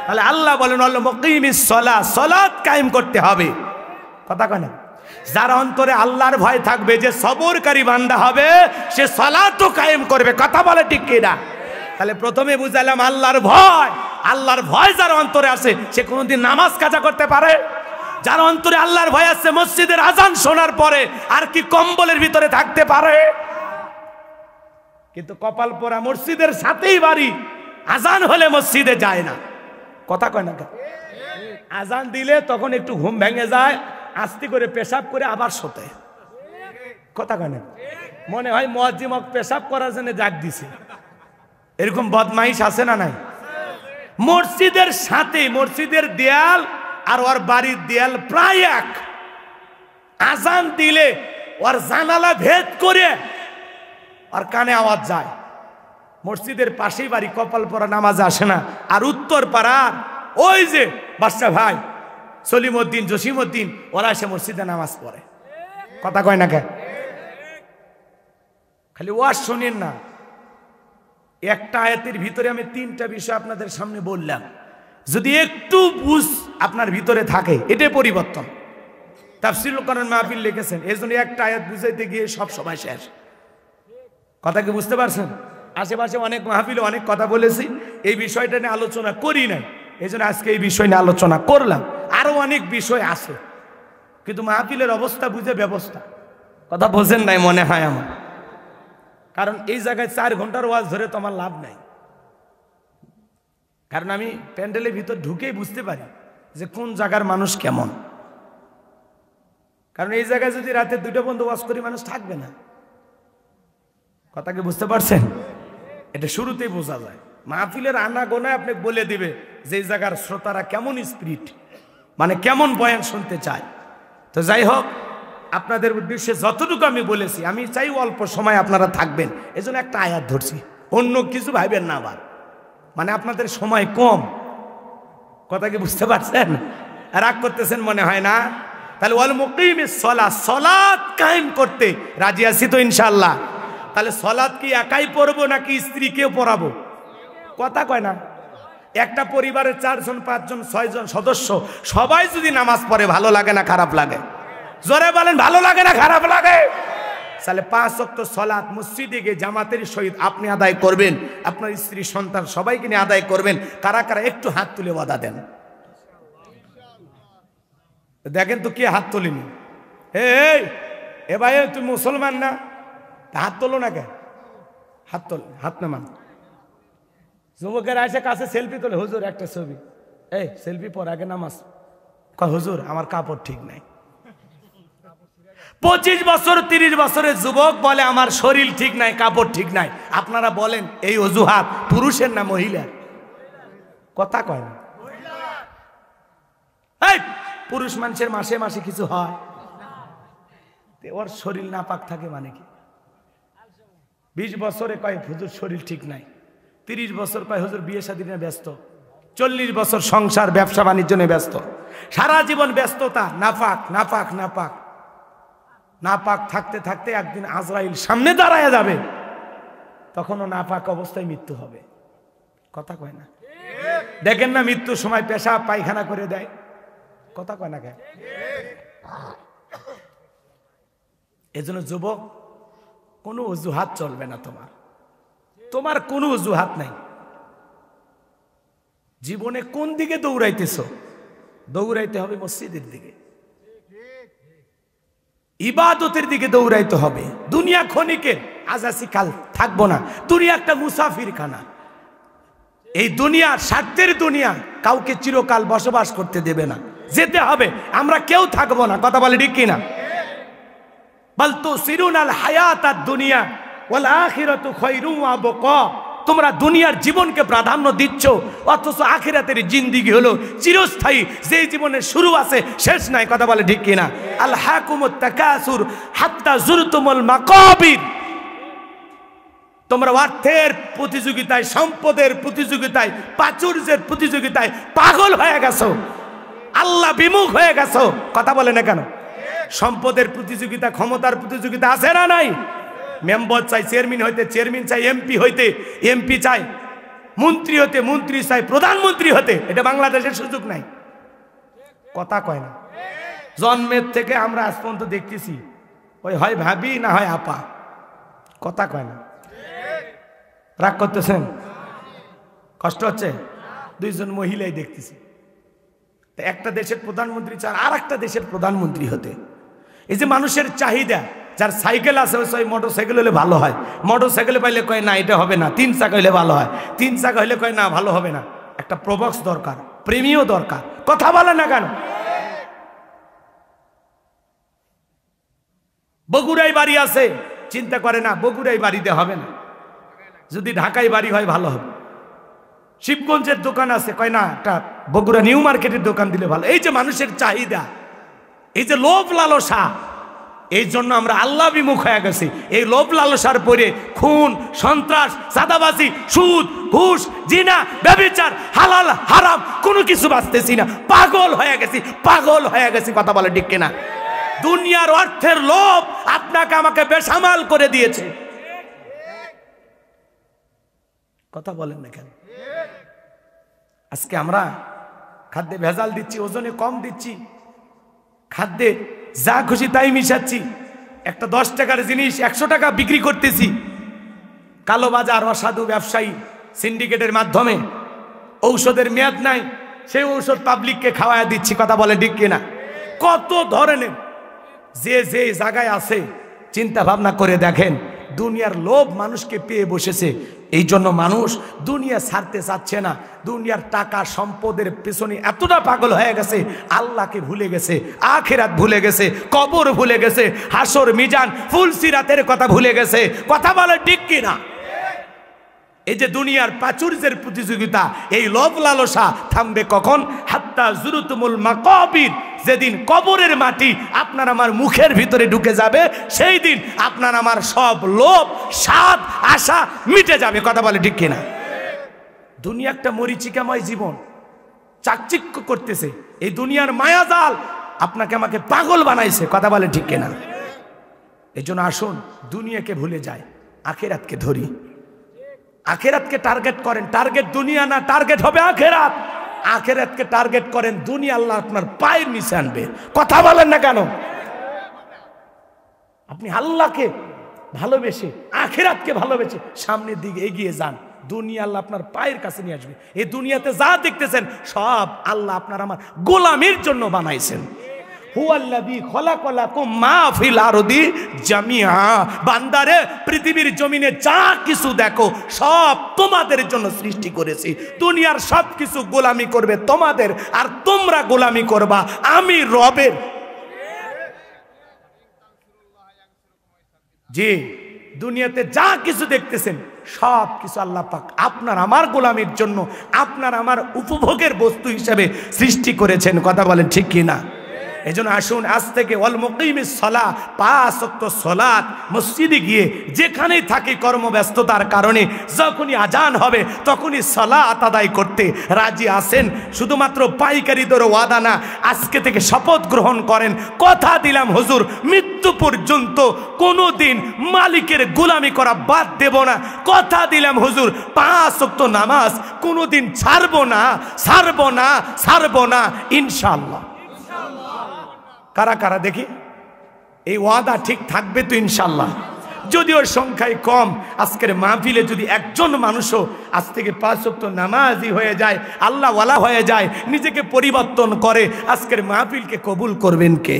তাহলে আল্লাহ বলেন আল মুকিমিস সালাহ, সালাত কায়েম করতে হবে। কথা কয় না? যার অন্তরে আল্লাহর ভয় থাকবে, যে সবরকারী বান্দা হবে, সে সালাতও কায়েম করবে। কথা বলে ঠিক কিনা? তাহলে প্রথমে বুঝালাম আল্লাহর ভয়। আল্লাহর ভয় যার অন্তরে আছে, সে কোনোদিন নামাজ কাজা করতে পারে? যার অন্তরে আল্লাহর ভয় আছে, মসজিদের আজান শোনার পরে আর কি কম্বলের ভিতরে থাকতে পারে? কিন্তু কপাল পোড়া, মসজিদের সাথেই বাড়ি, আজান হলে মসজিদে যায় না। কথা কয় না? আজান দিলে তখন একটু ঘুম ভেঙে যায়, আস্তে করে পেশাব করে আবার শোতে। কথা কয় না? মনে হয় মুয়াজ্জিম পেশাব করার জন্য ডাক দিছে। এরকম বদমাইশ আছে না নাই? মসজিদের সাথে, মসজিদের দেয়াল আর ওর বাড়ির দেয়াল প্রায় এক। আজান দিলে ওর জানালা ভেদ করে আর কানে আওয়াজ যায়। মসজিদের পাশেই বাড়ি, কপাল পরা নামাজ আসে না। আর উত্তর পাড়ার ওই যে বাদশা ভাই সলিমউদ্দিন, জসিমউদ্দিন, ওরা এসে মসজিদে নামাজ পড়ে। কথা কয় না কে? খালি ওয়াজ শোনেন না। একটা আয়াতের ভিতরে আমি তিনটা বিষয় আপনাদের সামনে বললাম, যদি একটু বুঝ আপনার ভিতরে থাকে, এটাই পরিবর্তন। তাফসীরুল কোরআন মাহফিল লিখেছেন, এই জন্য একটা আয়াত বুঝাইতে গিয়ে সব সময় শেষ। কথা কি বুঝতে পারছেন? আশেপাশে অনেক মাহফিলে অনেক কথা বলেছি, এই বিষয়টা নিয়ে আলোচনা করি নাই, এই জন্য আজকে এই বিষয় নিয়ে আলোচনা করলাম। আরো অনেক বিষয় আছে, কিন্তু মাহফিলের অবস্থা বুঝে ব্যবস্থা। কথা বোঝেন নাই মনে হয় আমার। কারণ এই জায়গায় 4 ঘন্টার ওয়াজ ধরে তো আমার লাভ নাই। কারণ আমি প্যান্ডেলের ভিতর ঢুকেই বুঝতে পারি যে কোন জায়গার মানুষ কেমন। কারণ এই জায়গায় যদি রাতে 2টা পর্যন্ত ওয়াজ করি, মানুষ থাকবে না। কথা কি বুঝতে পারছেন? এটা শুরুতেই বোঝা যায়। মাহফিলের আনা গোনায় আপনি বলে দিবে যে এই জায়গার শ্রোতারা কেমন স্পিরিট, মানে কেমন বয়ান শুনতে চায়। তো যাই হোক, আপনাদের উদ্দেশ্যে যতটুকু আমি বলেছি, আমি চাই অল্প সময় আপনারা থাকবেন, এজন্য একটা আয়াত ধরছি। অন্য কিছু ভাইবেন না আবার, মানে আপনাদের সময় কম। কথা কি বুঝতে পারছেন? রাগ করতেছেন মনে হয় না? তাহলে ওয়াল মুকিমিস সালাহ, সালাত কায়েম করতে রাজি আছি তো ইনশাআল্লাহ? তাহলে সালাত কি একাই পড়বো নাকি স্ত্রীকেও পড়াবো? কথা কয় না? একটা পরিবারের 4 জন 5 জন 6 জন সদস্য সবাই যদি নামাজ পড়ে, ভালো লাগে না খারাপ লাগে? জোরে বলেন, ভালো লাগে না খারাপ লাগে? তাহলে 5 ওয়াক্ত সালাত মসজিদে গিয়ে জামাতের সহিত আপনি আদায় করবেন, আপনার স্ত্রী সন্তান সবাইকে নিয়ে আদায় করবেন। কারা কারা একটু হাত তুলে ওয়াদা দেন? দেখেন তো কে হাত তোলেনি। এ ভাই, তুমি মুসলমান না? হাত তোলো না কে? হাত তোল, হাত নামান। যুবকেরা এসে কাছে সেলফি তোলে, হুজুর একটা ছবি। এই সেলফি পর আগে নামাজ। কয় হুজুর আমার কাপড় ঠিক নাই। 25 বছর 30 বছরের যুবক বলে আমার শরীর ঠিক নাই, কাপড় ঠিক নাই। আপনারা বলেন এই অজুহাত পুরুষের না মহিলার? কথা কয় না? এই পুরুষ মানুষের মাসে মাসে কিছু হয়, ওর শরীর নাপাক থাকে মানে কি? 20 বছরে কয় হুজুর শরীর ঠিক নাই, 30 বছর কয় হুজুর বিয়ে শাদী নিয়ে ব্যস্ত, 40 বছর সংসার ব্যবসা বাণিজ্য নিয়ে ব্যস্ত, সারা জীবন ব্যস্ততা। নাপাক নাপাক নাপাক নাপাক থাকতে থাকতে একদিন আজরাইল সামনে দাঁড়ায় যাবে, তখনও নাপাক অবস্থায় মৃত্যু হবে। কথা কয় না? দেখেন না মৃত্যুর সময় পেশাব পায়খানা করে দেয়। কথা কয় না কেন? এজন্য যুবক, কোনো অজুহাত চলবে না তোমার, তোমার কোনো অজুহাত নাই। জীবনে কোন দিকে দৌড়াইতেছো? দৌড়াইতে হবে মসজিদের দিকে, ইবাদতের দিকে দৌড়াইতে হবে। দুনিয়া ক্ষণিকের, আজ আসি কাল থাকবো না। দুনিয়া একটা মুসাফির খানা। এই দুনিয়া স্বার্থের দুনিয়া, কাউকে চিরকাল বসবাস করতে দেবে না, যেতে হবে। আমরা কেউ থাকবো না, কথা বলে ঠিক কিনা? বাল তুসিরুনাল হায়াতাদ দুনিয়া ওয়াল আখিরাতু খায়রুম ওয়া আবকা। তোমরা দুনিয়ার জীবনকে প্রাধান্য দিচ্ছ, অথচ আখিরাতের জিন্দেগি হলো চিরস্থায়ী, যে জীবনের শুরু আছে শেষ নাই, কথা বলে ঠিক কিনা? আল হাকুমুত তাকাসুর হাত্তা যুরতুমুল মাকাবির। তোমরা অর্থের প্রতিযোগিতায়, সম্পদের প্রতিযোগিতায়, প্রাচুর্যের প্রতিযোগিতায় পাগল হয়ে গেছো, আল্লাহ বিমুখ হয়ে গেছো, কথা বলে না কেন? সম্পদের প্রতিযোগিতা, ক্ষমতার প্রতিযোগিতা আছে না নাই? মেম্বার চাই চেয়ারম্যান হইতে, চেয়ারম্যান চাই এমপি হইতে, এমপি চাই মন্ত্রী হতে, মন্ত্রী চাই প্রধানমন্ত্রী হতে। এটা বাংলাদেশের সুযোগ নাই, কথা কয় না। জন্মের থেকে আমরা আজ পর্যন্ত দেখতেছি ওই হয় ভাবি না হয় আপা, কথা কয় না। রাগ করতেছেন? কষ্ট হচ্ছে? দুইজন মহিলাই দেখতেছি, একটা দেশের প্রধানমন্ত্রী চান আর একটা দেশের প্রধানমন্ত্রী হতে। এই যে মানুষের চাহিদা, যার সাইকেল আছে ওই মোটর সাইকেল হলে ভালো হয়, মোটর সাইকেলে পাইলে কয় না এটা হবে না, 3 চাকা হলে ভালো হয়, 3 চাকা হলে কয় না ভালো হবে না। একটা প্রবক্স দরকার, প্রেমীও দরকার, কথা বলে না কেন? বগুড়াই বাড়ি আছে, চিন্তা করে না বগুড়াই বাড়িতে হবে না, যদি ঢাকায় বাড়ি হয় ভালো হবে। শিবগঞ্জের দোকান আছে, কয় না একটা বগুড়া নিউ মার্কেটের দোকান দিলে ভালো। এই যে মানুষের চাহিদা, এই যে লোভ লালসা, এই জন্য আমরা আল্লাহ বিমুখ হয়ে গেছি। এই লোভ লালসার পরে খুন, সন্ত্রাস, চাঁদাবাজি, সুদ, ঘুষ, জিনা, ব্যভিচার, হালাল হারাম কোনো কিছু বাঁচতেছি না, পাগল হয়ে গেছি, পাগল হয়ে গেছি, কথা বলে ঠিক কিনা? দুনিয়ার অর্থের লোভ আপনাকে আমাকে বেসামাল করে দিয়েছে, কথা বলেন না কেন? আজকে আমরা খাদ্যে ভেজাল দিচ্ছি, ওজনে কম দিচ্ছি, খাদ্যে যা খুশি তাই মিশাচ্ছি। একটা 10 টাকার জিনিস 100 টাকা বিক্রি করতেছি। কালো বাজার, অসাধু ব্যবসায়ী সিন্ডিকেটের মাধ্যমে ঔষধের মেয়াদ নাই, সেই ঔষধ পাবলিককে খাওয়ায় দিচ্ছি, কথা বলে ঠিক কিনা? কত ধরনের যে যে জায়গায় আছে চিন্তা ভাবনা করে দেখেন। দুনিয়ার লোভ মানুষকে পেয়ে বসেছে, এই জন্য মানুষ দুনিয়া ছাড়তে চাচ্ছে না। দুনিয়ার টাকা সম্পদের পেছনে এতটা পাগল হয়ে গেছে, আল্লাহকে ভুলে গেছে, আখিরাত ভুলে গেছে, কবর ভুলে গেছে, হাসর মিজান ফুলসিরাতের কথা ভুলে গেছে, কথা বলে ঠিক কিনা? এই যে দুনিয়ার প্রাচুর্যের প্রতিযোগিতা, এই লোভ লালসা থামবে কখন? হাত্তা যুরতুমুল মাকাবির। যেদিন কবরের মাটি আপনার আমার মুখের ভিতরে ঢুকে যাবে, সেই দিন আপনার আমার সব লোভ, স্বাদ, আশা মিটে যাবে, কথা বলে ঠিক কিনা? দুনিয়া একটা মরিচিকাময় জীবন, চাকচিক্য করতেছে। এই দুনিয়ার মায়াজাল আপনাকে আমাকে পাগল বানাইছে, কথা বলে ঠিক কিনা? এই জন্য আসুন দুনিয়াকে ভুলে যায়, আখিরাতকে ধরি। আখিরাতকে টার্গেট করেন, টার্গেট দুনিয়া না, টার্গেট হবে আখিরাত। আখিরাতকে টার্গেট করেন, দুনিয়া আল্লাহ আপনার পায়ের নিচে আনবে, কথা বলেন না কেন? আপনি আল্লাহকে ভালোবেসে, আখিরাতকে ভালোবেসে সামনের দিকে এগিয়ে যান, দুনিয়া আল্লাহ আপনার পায়ের কাছে নিয়ে আসবে। এই দুনিয়াতে যা দেখতেছেন সব আল্লাহ আপনার আমার গোলামির জন্য বানাইছেন। হুয়াল্লাযী খলাকালাকুম মা ফিল আরদি জামিআ। বান্দারে, পৃথিবীর জমিনে যা কিছু দেখো সব তোমাদের জন্য সৃষ্টি করেছি। দুনিয়ার সব কিছু গোলামি করবে তোমাদের, আর তোমরা গোলামি করবা আমি রবের। জি, দুনিয়াতে যা কিছু দেখতেছেন সব কিছু আল্লাহ পাক আপনার আমার গোলামির জন্য, আপনার আমার উপভোগের বস্তু হিসেবে সৃষ্টি করেছেন, কথা বলেন ঠিক কিনা? এজন্য আসুন আজ থেকে ওয়াল মুকিমিস সালাহ, 5 ওয়াক্ত সালাত মসজিদে গিয়ে যেখানেই থাকি কর্মব্যস্ততার কারণে যখনই আজান হবে তখনই সালাত আদায় করতে রাজি আছেন? শুধুমাত্র পাইকারি দরে ওয়াদা না, আজকে থেকে শপথ গ্রহণ করেন, কথা দিলাম হুজুর মৃত্যু পর্যন্ত কোনোদিন মালিকের গোলামি করা বাদ দেব না, কথা দিলাম হুজুর 5 ওয়াক্ত নামাজ কোনোদিন ছাড়বো না, ছাড়বো না, ছাড়বো না, ইনশাআল্লাহ। কারা কারা দেখি এই ওয়াদা ঠিক থাকবে তো ইনশাআল্লাহ? যদিও সংখ্যায় কম, আজকের মাহফিলে যদি একজন মানুষও আজ থেকে 5 ওয়াক্ত নামাজি হয়ে যায়, আল্লাহওয়ালা হয়ে যায়, নিজেকে পরিবর্তন করে, আজকের মাহফিলকে কবুল করবেন কে?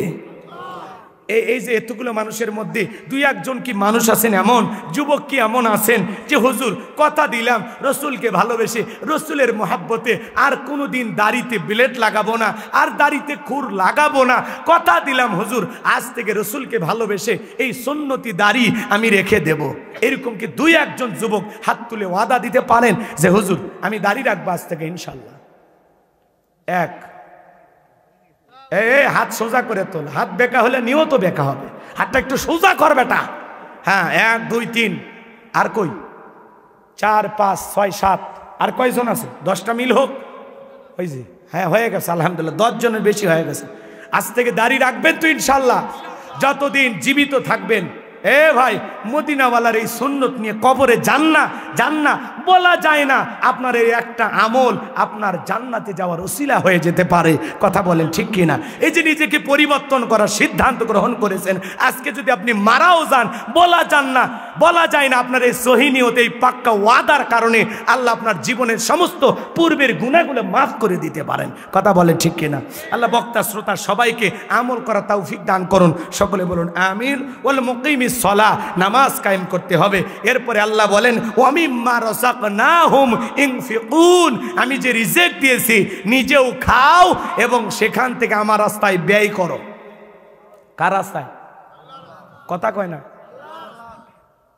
এই যে এতগুলো মানুষের মধ্যে 2-1 কি মানুষ আছেন এমন, যুবক কি এমন আছেন যে হুজুর কথা দিলাম রসুলকে ভালোবেসে, রসুলের মহাব্বতে আর কোনো দিন দাড়িতে ব্লেড লাগাবো না, আর দাড়িতে খুর লাগাবো না, কথা দিলাম হুজুর আজ থেকে রসুলকে ভালোবেসে এই সুন্নতি দাড়ি আমি রেখে দেব? এরকম কি 2-1 যুবক হাত তুলে ওয়াদা দিতে পারেন যে হুজুর আমি দাড়ি রাখবো আজ থেকে ইনশাল্লাহ? এক হাত সোজা করে তোল, হাত বেঁকা হলে নিও তো বেঁকা হবে, হাতটা একটু সোজা কর বেটা। হ্যাঁ, 1 2 3, আর কই 4 5 6 7, আর কয়জন আছে? 10টা মিল হোক, ওই যে হ্যাঁ হয়ে গেছে আলহামদুলিল্লাহ, 10 জনের বেশি হয়ে গেছে। আজ থেকে দাড়ি রাখবেন তো ইনশাল্লাহ, যতদিন জীবিত থাকবেন। ভাই, মদিনাওয়ালার এই সুন্নত নিয়ে কবরে জান্না বলা যায় না। আপনার এই একটা আমল আপনার জান্নাতে যাওয়ার ওসিলা হয়ে যেতে পারে, কথা বলেন ঠিক কিনা? এই যে নিজেকে পরিবর্তন করার সিদ্ধান্ত গ্রহণ করেছেন, আজকে যদি আপনি মারাও যান বলা যায় না আপনার এই সহিনিয়ত, এই পাক্কা ওয়াদার কারণে আল্লাহ আপনার জীবনের সমস্ত পূর্বের গুনাহগুলো মাফ করে দিতে পারেন, কথা বলেন ঠিক কিনা? আল্লাহ বক্তা শ্রোতা সবাইকে আমল করা তৌফিক দান করুন, সকলে বলুন আমিন। ওয়াল মুকিমিস সালাহ, নামাজ কায়েম করতে হবে। এরপরে আল্লাহ বলেন ওয়া মিম্মা রাযাকনাহুম ইনফিকুন, আমি যে রিজিক দিয়েছি নিজেও খাও এবং সেখান থেকে আমার রাস্তায় ব্যয় করো। কার রাস্তায়? কথা কয় না।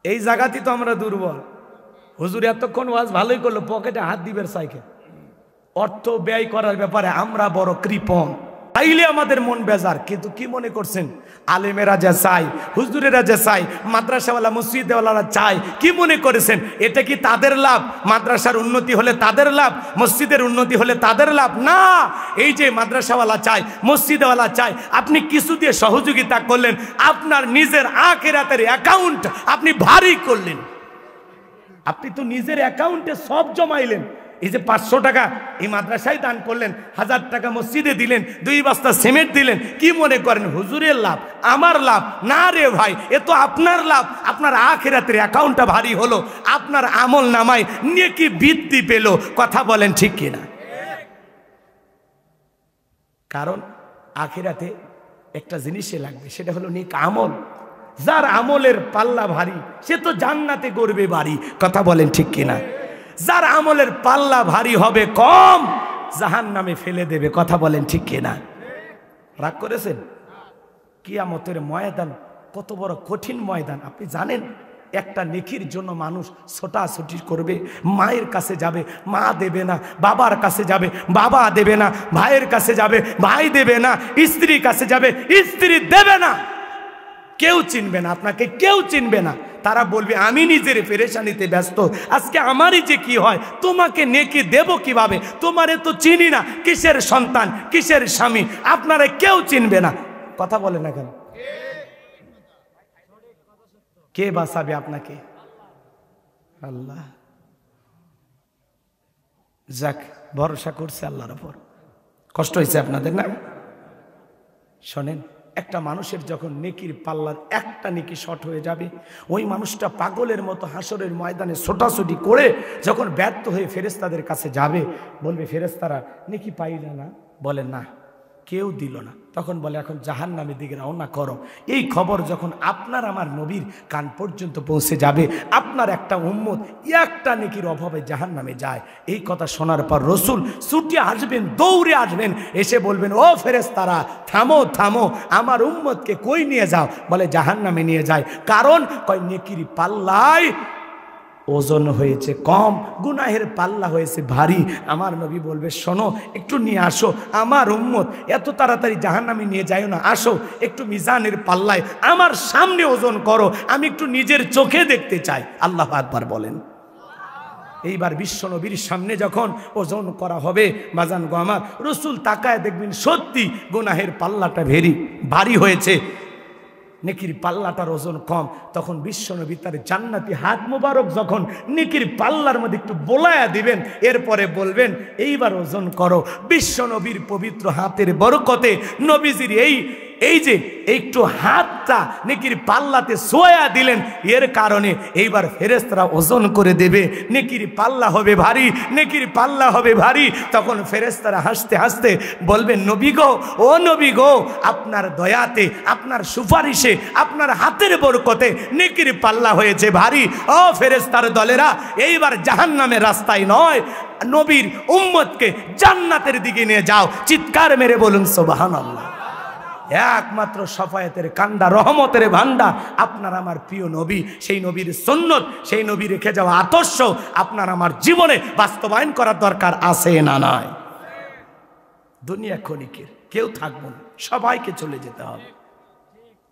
এই জায়গাতেই তো আমরা দুর্বল। হুজুর এতক্ষণ ওয়াজ ভালোই করলো, পকেটে হাত দিবের সাইকেল। অর্থ ব্যয় করার ব্যাপারে আমরা বড় কৃপণ, তাইলে আমাদের মন বেজার। কিন্তু কি মনে করছেন আলেমেরা যা চাই, হুজুরেরা যা চাই, মাদ্রাসাওয়ালা মসজিদওয়ালারা চায়, কি মনে করেছেন এটা কি তাদের লাভ? মাদ্রাসার উন্নতি হলে তাদের লাভ, মসজিদের উন্নতি হলে তাদের লাভ না। এই যে মাদ্রাসাওয়ালা চাই, মসজিদওয়ালা চাই, আপনি কিছু দিয়ে সহযোগিতা করলেন, আপনার নিজের আখিরাতের অ্যাকাউন্ট আপনি ভারী করলেন। আপনি তো নিজের অ্যাকাউন্টে সব জমাইলেন। এই যে 500 টাকা এই মাদ্রাসায় দান করলেন, 1000 টাকা মসজিদে দিলেন, 2 বস্তা সিমেন্ট দিলেন, কি মনে করেন হুজুরের লাভ, আমার লাভ? না রে ভাই, এ তো আপনার লাভ। আপনার আখিরাতের অ্যাকাউন্টটা ভারী হলো, আপনার আমল নামায় নেকি বৃদ্ধি পেল, কথা বলেন ঠিক কিনা? কারণ আখিরাতে একটা জিনিসে লাগবে, সেটা হলো নেক আমল। যার আমলের পাল্লা ভারী সে তো জান্নাতে গড়বে বাড়ি, কথা বলেন ঠিক কিনা? যার আমলের পাল্লা ভারী হবে কম, জাহান্নামে ফেলে দেবে, কথা বলেন ঠিক কিনা? রাগ করেছেন? কিয়ামতের ময়দান কত বড় কঠিন ময়দান আপনি জানেন? একটা নেকির জন্য মানুষ ছোটাছুটি করবে, মায়ের কাছে যাবে, মা দেবে না, বাবার কাছে যাবে, বাবা দেবে না, ভাইয়ের কাছে যাবে, ভাই দেবে না, স্ত্রীর কাছে যাবে, স্ত্রী দেবে না, কেউ চিনবে না আপনাকে, কেউ চিনবে না। তারা বলবে আমি নিজের পেরেশানিতে ব্যস্ত, আজকে আমারই যে কি হয়, তোমাকে নেকি দেব কিভাবে, তোমারে তো চিনি না, কিসের সন্তান, কিসের স্বামী, আপনারা কেউ চিনবে না। কথা বলে না কেন? কে বাঁচাবে আপনাকে? আল্লাহ। যাক, ভরসা করছে আল্লাহর উপর। কষ্ট হয়েছে আপনাদের না? শোনেন, একটা মানুষের যখন নেকির পাল্লার একটা নেকি শর্ট হয়ে যাবে, ওই মানুষটা পাগলের মতো হাসরের ময়দানে ছোটাছুটি করে যখন ব্যর্থ হয়ে ফেরেশতাদের কাছে যাবে, বলবে ফেরেশতারা নেকি পাইলে না? বলে না, কেউ দিল না। তখন বলে এখন জাহান্নামের দিকে রওনা করো। এই খবর যখন আপনার আমার নবীর কান পর্যন্ত পৌঁছে যাবে, আপনার একটা উম্মত একটা নেকির অভাবে জাহান্নামে যায়, এই কথা শোনার পর রসুল ছুটে আসবেন, দৌড়ে আসবেন, এসে বলবেন ও ফেরেশতারা থামো থামো, আমার উম্মতকে কই নিয়ে যাও? বলে জাহান্নামে নিয়ে যায়। কারণ কয় নেকির পাল্লায় ওজন হয়েছে কম, গুনাহের পাল্লা হয়েছে ভারী। আমার নবী বলবে শোনো, একটু নিয়ে আসো, আমার উম্মত এত তাড়াতাড়ি জাহান্নামে নিয়ে যাও না, আসো একটু মিজানের পাল্লায় আমার সামনে ওজন করো, আমি একটু নিজের চোখে দেখতে চাই। আল্লাহু আকবার বলেন। এইবার বিশ্ব নবীর সামনে যখন ওজন করা হবে, বাজান গো আমার, রসুল তাকায় দেখবেন সত্যি গুনাহের পাল্লাটা ভারী হয়েছে, নেকির পাল্লাটার ওজন কম। তখন বিশ্বনবী তার জান্নাতি হাত মোবারক যখন নেকির পাল্লার মধ্যে একটু বোলায়া দিবেন, এরপরে বলবেন এইবার ওজন করো। বিশ্বনবীর পবিত্র হাতের বরকতে, নবীজির এই এই যে একটু হাতটা নেকির পাল্লাতে সোয়া দিলেন, এর কারণে এইবার ফেরেশতারা ওজন করে দেবে, নেকির পাল্লা হবে ভারী, নেকির পাল্লা হবে ভারী। তখন ফেরেশতারা হাসতে হাসতে বলবেন, নবী গো, ও নবী গো, আপনার দয়াতে, আপনার সুপারিশে, আপনার হাতের বরকতে নেকির পাল্লা হয়েছে ভারী। ও ফেরেশতার দলেরা, এইবার জাহান্নামের রাস্তায় নয়, নবীর উম্মতকে জান্নাতের দিকে নিয়ে যাও। চিৎকার মেরে বলুন সুবহানাল্লাহ। একমাত্র শাফায়াতের কান্ডা, রহমতের ভান্ডার আপনার আমার প্রিয় নবী। সেই নবীর সুন্নত, সেই নবী রেখে যাওয়া আদর্শ আপনার আমার জীবনে বাস্তবায়ন করার দরকার আছে না নাই? দুনিয়া ক্ষণিকের, কেউ থাকবো না, সবাইকে চলে যেতে হবে।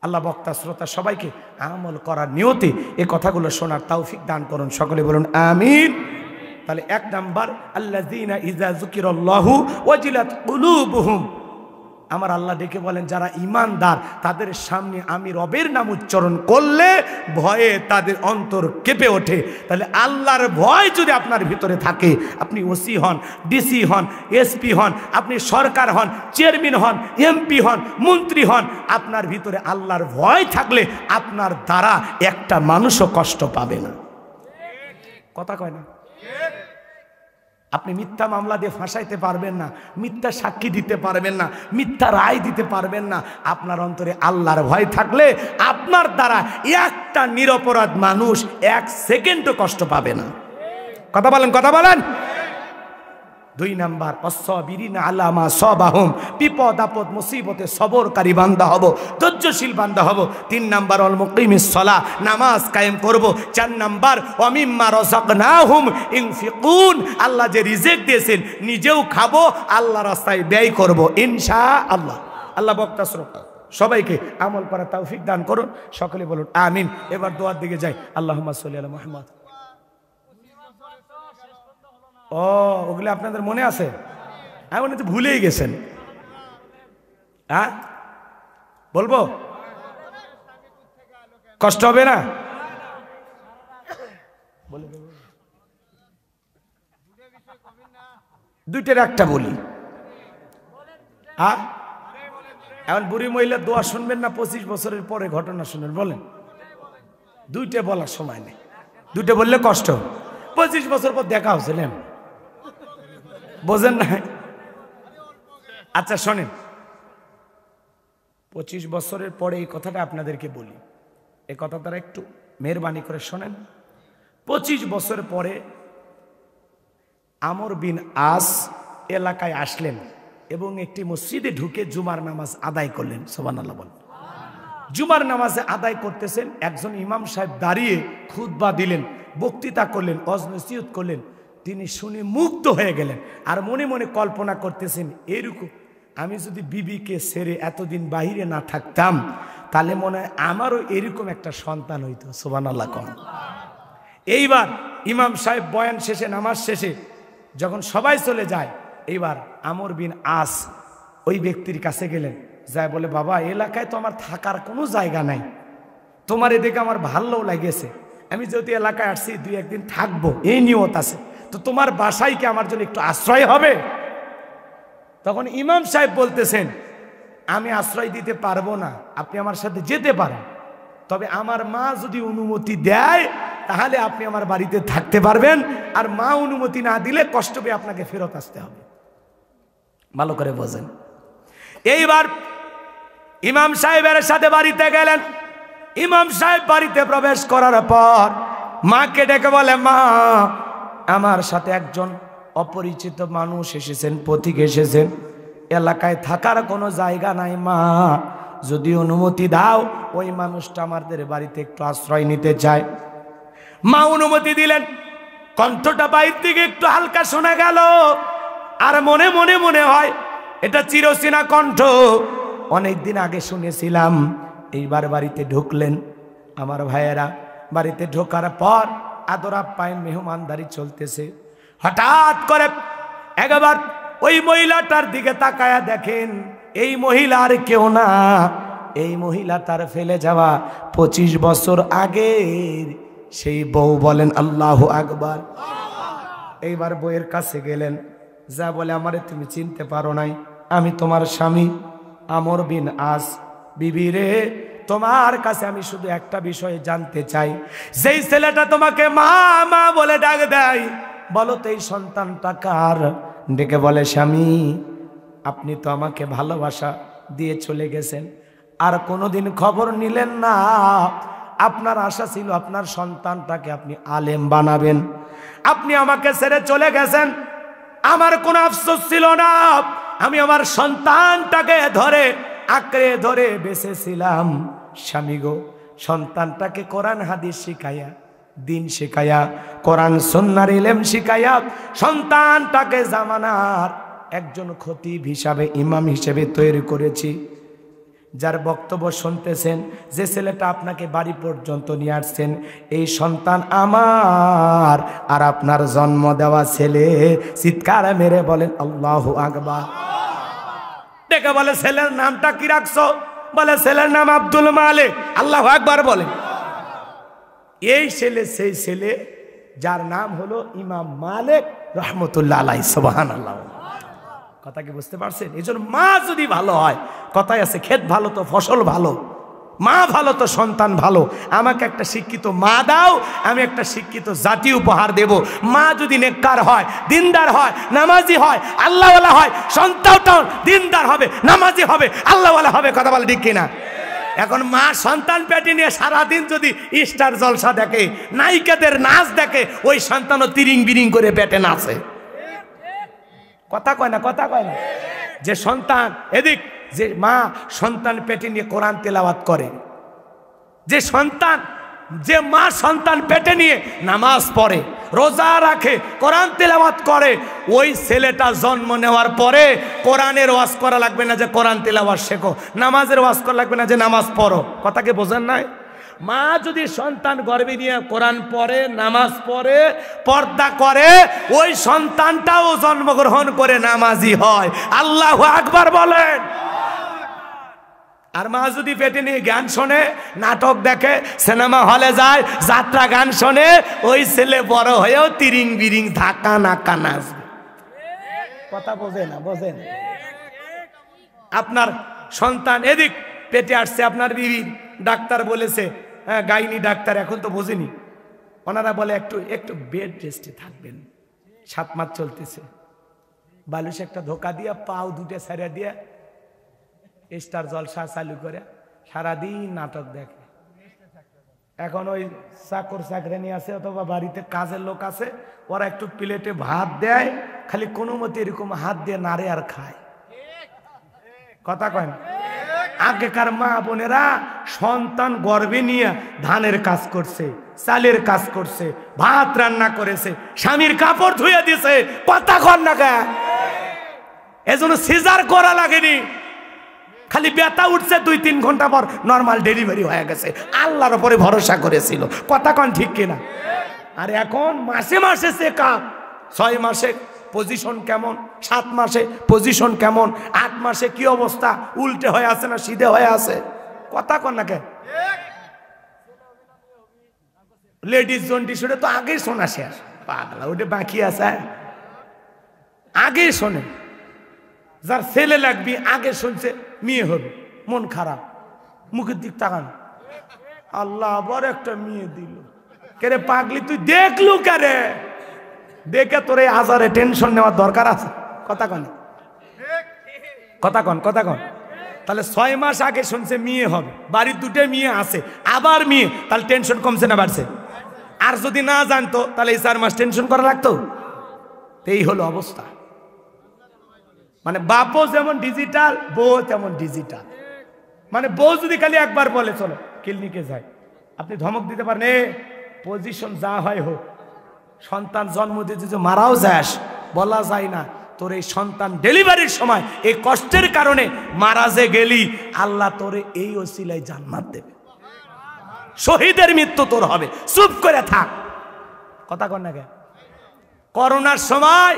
আল্লাহ বক্তা শ্রোতা সবাইকে আমল করার নিয়তে এই কথাগুলো শোনার তৌফিক দান করুন। সকলে বলুন আমিন। তাহলে 1 নাম্বার, আল্লাযীনা ইযা যুকিরাল্লাহু ওয়াজিলাত কুলুবুহুম। আমার আল্লাহ ডেকে বলেন, যারা ঈমানদার তাদের সামনে আমি রবের নাম উচ্চারণ করলে ভয়ে তাদের অন্তর কেঁপে ওঠে। তাহলে আল্লাহর ভয় যদি আপনার ভিতরে থাকে, আপনি ওসি হন, ডিসি হন, এসপি হন, আপনি সরকার হন, চেয়ারম্যান হন, এমপি হন, মন্ত্রী হন, আপনার ভিতরে আল্লাহর ভয় থাকলে আপনার দ্বারা একটা মানুষও কষ্ট পাবে না। কথা কয় না? আপনি মিথ্যা মামলা দিয়ে ফাঁসাইতে পারবেন না, মিথ্যা সাক্ষী দিতে পারবেন না, মিথ্যা রায় দিতে পারবেন না। আপনার অন্তরে আল্লাহর ভয় থাকলে আপনার দ্বারা একটা নিরপরাধ মানুষ 1 সেকেন্ডও কষ্ট পাবে না। কথা বলেন, কথা বলেন। 2 নাম্বার, অসবিরিনা আলা মা সাবাহুম। বিপদ আপদ মুসিবতে সবরকারী বান্দা হব, ধৈর্যশীল বান্দা হব। 3 নাম্বার, অল মুকিমিস সালাহ, নামাজ কায়েম করব। 4 নাম্বার, ওয়া মিম্মা রাযাকনাহুম ইনফিকুন। আল্লাহ যে রিজিক দিয়েছেন নিজেও খাবো, আল্লাহ রাস্তায় ব্যয় করব ইনশাআল্লাহ। আল্লাহ বক্তা শ্রোতা সবাইকে আমল করার তৌফিক দান করুন। সকলে বলুন আমিন। এবার দোয়ার দিকে যাই। আল্লাহুম্মা সাল্লি আলা মুহাম্মদ। ও, ওগুলো আপনাদের মনে আছে? এমন তো ভুলেই গেছেন। হ্যাঁ, বলবো? কষ্ট হবে না? দুইটার একটা বলি। হ্যাঁ, এখন বুড়ি মহিলার দোয়া শুনবেন না 25 বছরের পরে ঘটনা শুনবেন? বলেন। দুইটা বলার সময় নেই, দুইটা বললে কষ্ট। 25 বছর পর দেখা হচ্ছিলেন, বোঝেন না? আচ্ছা শোনেন, 25 বছরের পরে এই কথাটা আপনাদেরকে বলি, এই কথা তারা একটু মেহরবানি করে শোনেন। 25 বছর পরে আমর বিন আস এলাকায় আসলেন এবং একটি মসজিদে ঢুকে জুমার নামাজ আদায় করলেন। সুবহানাল্লাহ বলেন। জুমার নামাজে আদায় করতেছেন, একজন ইমাম সাহেব দাঁড়িয়ে খুতবা দিলেন, বক্তৃতা করলেন, ওয়াজ নসিহত করলেন। তিনি শুনে মুগ্ধ হয়ে গেলেন আর মনে মনে কল্পনা করতেছেন, এরকম আমি যদি বিবিকে ছেড়ে এতদিন বাহিরে না থাকতাম তাহলে মনে হয় আমারও এরকম একটা সন্তান হইতো। সুবহানাল্লাহ কোন। এইবার ইমাম সাহেব বয়ান শেষে, নামাজ শেষে যখন সবাই চলে যায়, এইবার আমর বিন আস ওই ব্যক্তির কাছে গেলেন, যায় বলে, বাবা এলাকায় তো আমার থাকার কোনো জায়গা নাই, তোমার এদিকে আমার ভালো লাগেছে, আমি যদি এলাকায় আসছি 2-1 দিন থাকবো এই নিয়ত আছে, তো তোমার বাসায় কি আমার জন্য একটু আশ্রয় হবে? তখন ইমাম সাহেব বলতেছেন, আমি আশ্রয় দিতে পারবো না, আপনি আমার সাথে যেতে পারেন, তবে আমার মা যদি অনুমতি দেয় তাহলে আপনি আমার বাড়িতে থাকতে পারবেন, আর মা অনুমতি না দিলে কষ্ট পেয়ে আপনাকে ফেরত আসতে হবে। ভালো করে বোঝেন। এইবার ইমাম সাহেবের সাথে বাড়িতে গেলেন। ইমাম সাহেব বাড়িতে প্রবেশ করার পর মাকে ডেকে বলে, মা আমার সাথে একজন অপরিচিত মানুষ এসেছেন, পথিক এসেছেন, এলাকায় থাকার কোনো জায়গা নাই, মা যদি অনুমতি দাও ওই মানুষটা আমাদের বাড়িতে একটু আশ্রয় নিতে চায়। মা অনুমতি দিলেন। কণ্ঠটা বাইর থেকে একটু হালকা শোনা গেল, আর মনে মনে মনে হয় এটা চিরচেনা কণ্ঠ, অনেকদিন আগে শুনেছিলাম। এইবার বাড়িতে ঢুকলেন। আমার ভাইয়েরা, বাড়িতে ঢোকার পর আদর আপ্যায়ন মেহমানদারি চলতেছে। হঠাৎ করে একবার ওই মহিলাটার দিকে তাকায়া দেখেন, এই মহিলা আর কেউ না, এই মহিলা তার ফেলে যাওয়া 25 বছর আগের সেই বউ। বলেন আল্লাহু আকবার। এইবার বউয়ের কাছে গেলেন, যা বলে, আমারে তুমি চিনতে পারো নাই, আমি তোমার স্বামী আমর বিন আস। বিবি রে, তোমার কাছে আমি শুধু একটা বিষয় জানতে চাই, যেই ছেলেটা তোমাকে মা মা বলে ডাক দেয়, বলো তো এই সন্তানটা কার? ডেকে বলে, স্বামী আপনি তো আমাকে ভালোবাসা দিয়ে চলে গেছেন, আর কোনোদিন খবর নিলেন না। আপনার আশা ছিল আপনার সন্তানটাকে আপনি আলেম বানাবেন, আপনি আমাকে ছেড়ে চলে গেছেন। আমার কোনো আফসোস ছিল না, আমি আমার সন্তানটাকে ধরে আঁকড়ে ধরে বেঁচেছিলাম। স্বামী গো, সন্তানটাকে কোরআন হাদিস শিখাইয়া, দিন শিখাইয়া, কোরআন সুন্নাহর ইলম শিখাইয়া, সন্তানটাকে জামানার একজন খতিব হিসাবে, ইমাম হিসেবে তৈরি করেছি। যার বক্তব্য শুনতেছেন, যে ছেলেটা আপনাকে বাড়ি পর্যন্ত নিয়ে আসছেন, এই সন্তান আমার আর আপনার জন্ম দেওয়া ছেলে। চিৎকার মেরে বলেন আল্লাহু আকবার। ডেকে বলে, ছেলের নামটা কি রাখছো? বলে, ছেলের নাম আব্দুল মালিক। আল্লাহু আকবার বলেন। এই ছেলে সেই ছেলে যার নাম হলো ইমাম মালিক রহমতুল্লাহ আলাইহি। সুবহানাল্লাহ। কথা কি বুঝতে পারছেন? এই জন্য মা যদি ভালো হয়, কথাই আছে, ক্ষেত ভালো তো ফসল ভালো, মা ভালো তো সন্তান ভালো। আমাকে একটা শিক্ষিত মা দাও, আমি একটা শিক্ষিত জাতি উপহার দেব। মা যদি নেককার হয়, দিনদার হয়, নামাজি হয়, আল্লাহওয়ালা হয়, সন্তানটাও দিনদার হবে, নামাজি হবে, আল্লাহওয়ালা হবে। কথা বলে ঠিক কিনা? এখন মা সন্তান পেটে নিয়ে সারাদিন যদি স্টার জলসা দেখে, নায়িকাদের নাচ দেখে, ওই সন্তানও তিরিং বিরিং করে পেটে নাচে। কথা কয় না? কথা কয় না? যে সন্তান এদিক, যে মা সন্তান পেটে নিয়ে কোরআন তেলাওয়াত করে, যে সন্তান, যে মা সন্তান পেটে নিয়ে নামাজ পড়ে, রোজা রাখে, কোরআন তেলাওয়াত করে, ওই ছেলেটা জন্ম নেওয়ার পরে কোরআনের ওয়াজ করা লাগবে না যে কোরআন তেলাওয়াত শেখো, নামাজের ওয়াজ করা লাগবে না যে নামাজ পড়ো। কথাকে বোঝেন নাই? মা যদি সন্তান গর্ভে নিয়ে কোরআন পড়ে, নামাজ পড়ে, পর্দা করে, ওই সন্তানটাও জন্মগ্রহণ করে নামাজি হয়। আল্লাহু আকবার বলেন। আর মা যদি পেটে নিয়ে গান শোনে, নাটক দেখে, সিনেমা হলে যায়, যাত্রা গান শোনে, ওই ছেলে বড় হয়েও তিরিং বিরিং ধাক্কা নাক্কা নাচবে। কথা বোঝে না? বোঝেন? আপনার সন্তান এদিক পেটে আসছে, আপনার বিবি, ডাক্তার বলেছে, হ্যাঁ গাইনি ডাক্তার, এখন তো বোঝেনি, ওনারা বলে একটু একটু বেড রেস্টে থাকবেন, 7 মাস চলতেছে। বালুস একটা ধোকা দিয়া, পাও দুটো ছাড়া দিয়া স্টার জলসা চালু করে সারাদিন নাটক দেখে। এখন ওই চাকর চাকরানি আছে অথবা বাড়িতে কাজের লোক আছে, ওরা একটু প্লেটে ভাত দেয়, খালি কোনো মতে এরকম হাত দিয়ে নাড়ে আর খায়। কথা কয় না? আগেকার মা বোনেরা সন্তান গর্ভে নিয়ে ধানের কাজ করছে, চালের কাজ করছে, ভাত রান্না করেছে, স্বামীর কাপড় ধুয়ে দিছে। কথা কন না কে? এজন্য সিজার করা লাগেনি, খালি ব্যথা উঠছে, 2-3 ঘন্টা পর নরমাল ডেলিভারি হয়ে গেছে। আল্লাহর উপরে ভরসা করেছিল। কথা কন ঠিক কিনা? আর এখন মাসে মাসে চেকআপ, 6 মাসে পজিশন কেমন, 7 মাসে পজিশন কেমন, 8 মাসে কি অবস্থা, উল্টে হয়ে আছে না সিধে হয়ে আছে। কথা কন না কে? লেডিস জন্ডিসে তো আগেই শোনা শেষ, পাগলা ওটা বাকি আছে, আগেই শোনে। যার ছেলে লাগবে আগে শুনছে মেয়ে হবে, মন খারাপ, মুখের দিক তাকান, আল্লাহ আবার একটা মেয়ে দিল। কেরে পাগলি তুই দেখলু কেরে? দেখে তোর এই আজারে টেনশন নেওয়ার দরকার আছে? কথা কন, কথা কন, কথা কন। তাহলে 6 মাস আগে শুনছে মেয়ে হবে, বাড়ির 2টে মেয়ে আছে, আবার মেয়ে, তাহলে টেনশন কমছে না বাড়ছে? আর যদি না জানতো তাহলে এই 4 মাস টেনশন করা লাগতো? এই হলো অবস্থা। মানে বাপও যেমন ডিজিটাল, বউ তেমন ডিজিটাল। মানে বউ যদি খালি একবার বলে চলো ক্লিনিকে যাই, আপনি ধমক দিতে পারেন, এ পজিশন যা হয় হোক, সন্তান জন্ম দিতে যে মারাও যাস, বলা যায় না তোর এই সন্তান ডেলিভারির সময় এই কষ্টের কারণে মারা যে গেলি, আল্লাহ তোরে এই ওসিলায় জান্নাত দেবে, শহীদের মৃত্যু তোর হবে, চুপ করে থাক। কথা কন না কে? করোনার সময়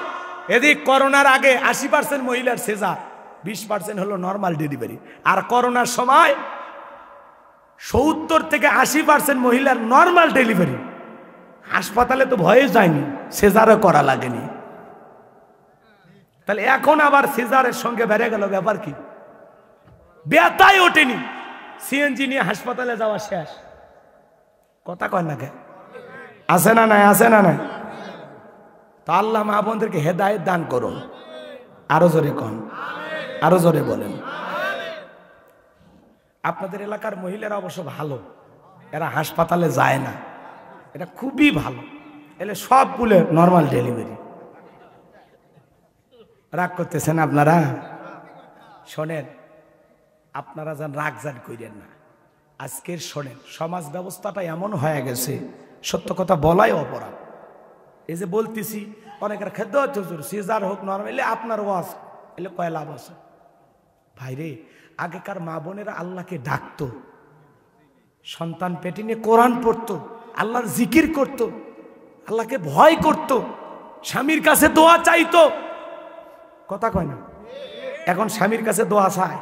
এদিক, করোনার আগে 80% মহিলার সিজার, 20% হলো নর্মাল ডেলিভারি। আর করোনার সময় 70 থেকে 80% মহিলার নর্মাল ডেলিভারি। হাসপাতালে তো ভয়ে যায়নি, সিজারও করা লাগেনি। তাহলে এখন আবার সিজারের সঙ্গে বেড়ে গেল, ব্যাপার কি? ব্যথাই ওঠেনি, সিএনজি নিয়ে হাসপাতালে যাওয়া শেষ। কথা কয় না কে? আছে না নাই? আছে না নাই? তো আল্লাহ মা বোনদেরকে হেদায়েত দান করুন। আরো জোরে কন, আরো জোরে বলেন। আপনাদের এলাকার মহিলারা অবশ্য ভালো, এরা হাসপাতালে যায় না, এটা খুবই ভালো। এলে সবগুলো নর্মাল ডেলিভারি। রাগ করতেছেন আপনারা? শোনেন, আপনারা যেন রাগ জান কইরেন না। আজকের শোনেন, সমাজ ব্যবস্থাটা এমন হয়ে গেছে, সত্য কথা বলাই অপরাধ। এই যে বলতেছি, অনেকের খেতে হচ্ছে সিজার হোক নরমাল, এলে আপনার ওয়াজ এলে কয় লাভ আছে ভাইরে? আগেকার মা বোনেরা আল্লাহকে ডাকতো, সন্তান পেটে নিয়ে কোরআন পড়তো, আল্লাহর জিকির করত, আল্লাহকে ভয় করত, স্বামীর কাছে দোয়া চাইতো। কথা কয় না? এখন স্বামীর কাছে দোয়া চায়,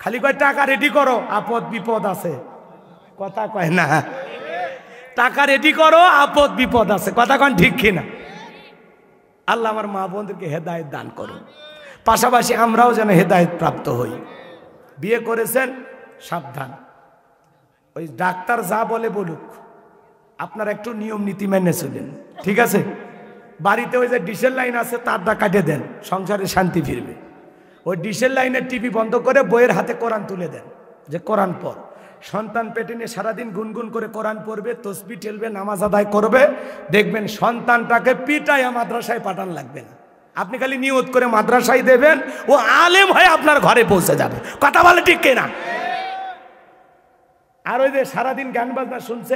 খালি কয় টাকা রেডি করো, আপদ বিপদ আছে। কথা কয় না? টাকা রেডি করো, আপদ বিপদ আছে। কথা কন ঠিক কিনা? আল্লাহ আমার মা বোনদেরকে হেদায়েত দান করুন, পাশাপাশি আমরাও যেন হেদায়েত প্রাপ্ত হই। বিয়ে করেছেন, সাবধান, ওই ডাক্তার যা বলে বলুক, আপনার একটু নিয়ম নীতি মেনে চলেন, ঠিক আছে? বাড়িতে ওই যে ডিশের লাইন আছে, তারটা কাটে দেন, সংসারে শান্তি ফিরবে। ওই ডিশের লাইনের টিভি বন্ধ করে বইয়ের হাতে কোরআন তুলে দেন, যে কোরআন পড়। সন্তান পেটে নিয়ে সারাদিন গুনগুন করে কোরআন পড়বে, তসবিহ ঠেলবে, নামাজ আদায় করবে, দেখবেন সন্তানটাকে পিটাইয়া মাদ্রাসায় পাঠান লাগবে না। আপনি খালি নিয়ত করে মাদ্রাসায় দেবেন, ও আলেম হয়ে আপনার ঘরে পৌঁছে যাবে। কথা বলে ঠিক কিনা? আর ওই যে সারাদিন গান বাজনা শুনছে,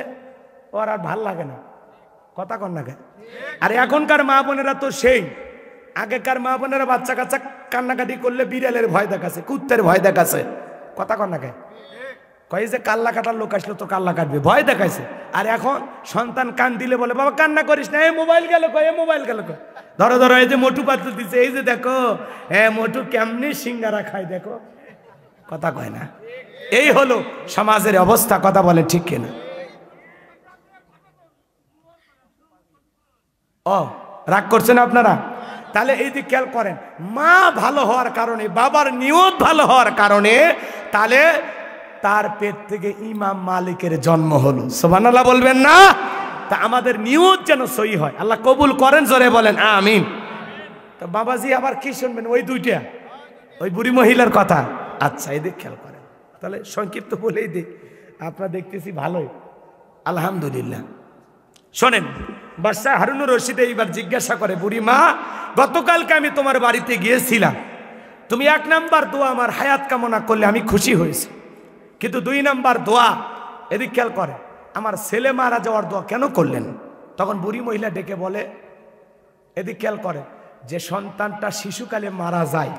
ওর আর ভাল লাগে না। কথা কন না? আর এখনকার মা বোনেরা তো সেই, আগেকার মা বোনেরা বাচ্চা কাচ্চা কান্নাকাটি করলে বিড়ালের ভয় দেখাচ্ছে, কুত্তের ভয় দেখাচ্ছে। কথা কন না? কয় যে কাল্লা কাটার লোক আসলো তো কাল্লা কাটবে, ভয় দেখাইছে। আর এখন সন্তান কান দিলে বলে বাবা কান্না করিস না, এই মোবাইল গেল কয়, এই মোবাইল গেল কয়। ধরো ধরো, এই যে মোটু পাত্র দিচ্ছে, এই যে দেখো, হ্যাঁ মোটু কেমনি সিঙ্গারা খায় দেখো। কথা কয় না? এই হলো সমাজের অবস্থা। কথা বলে ঠিক কিনা? ও রাগ করছেন আপনারা? তাহলে এই দিক খেয়াল করেন, মা ভালো হওয়ার কারণে, বাবার নিয়ত ভালো হওয়ার কারণে, তাহলে তার পেট থেকে ইমাম মালিকের জন্ম হলো। সুবহানাল্লাহ বলবেন না? তা আমাদের নিয়ত যেন সহি হয়, আল্লাহ কবুল করেন, জোরে বলেন আমিন। তো বাবাজি আবার কি শুনবেন? ওই দুইটা, ওই বুড়ি মহিলার কথা। আচ্ছা, এই দিক খেয়াল করেন। তাহলে সংক্ষিপ্ত বলেই দিই, আপনারা দেখতেছি ভালোই, আলহামদুলিল্লাহ। শোনেন, বাদশাহ হারুনুর রশিদ এইবার জিজ্ঞাসা করে, বুড়ি মা, গতকালকে আমি তোমার বাড়িতে গিয়েছিলাম, তুমি 1 নাম্বার দোয়া আমার হায়াত কামনা করলে, আমি খুশি হয়েছি। কিন্তু 2 নাম্বার দোয়া, এদিক খেয়াল করে, আমার ছেলে মারা যাওয়ার দোয়া কেন করলেন? তখন বুড়ি মহিলা ডেকে বলে, এদিক খেয়াল করে, যে সন্তানটা শিশুকালে মারা যায়,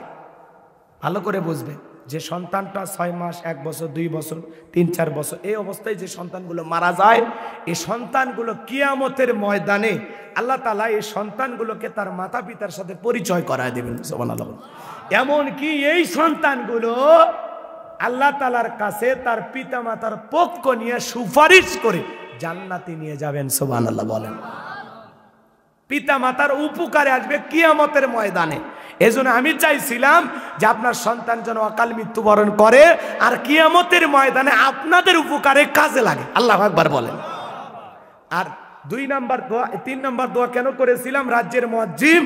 ভালো করে বুঝবে, যে সন্তানটা 6 মাস, 1 বছর, 2 বছর, 3-4 বছর, এই অবস্থায় যে সন্তানগুলো মারা যায়, এই সন্তানগুলো কিয়ামতের ময়দানে আল্লাহ তাআলা এই সন্তানগুলোকে তার মাতা পিতার সাথে পরিচয় করায় দেবেন। সুবহানাল্লাহ। এমনকি এই সন্তানগুলো আল্লাহ তাআলার কাছে তার পিতা মাতার পক্ষ নিয়ে সুপারিশ করে জান্নাতে নিয়ে যাবেন। সুবহানাল্লাহ বলেন। পিতা মাতার উপকারে আসবে কিয়ামতের ময়দানে। এজন্য আমি চাইছিলাম যে আপনার সন্তান যেন অকাল মৃত্যুবরণ করে, আর কিয়ামতের ময়দানে আপনাদের উপকারে কাজে লাগে। আল্লাহু আকবার বলেন। আর 2 নাম্বার দোয়া, 3 নাম্বার দোয়া কেন করেছিলাম? রাজ্যের মুয়াজ্জিম।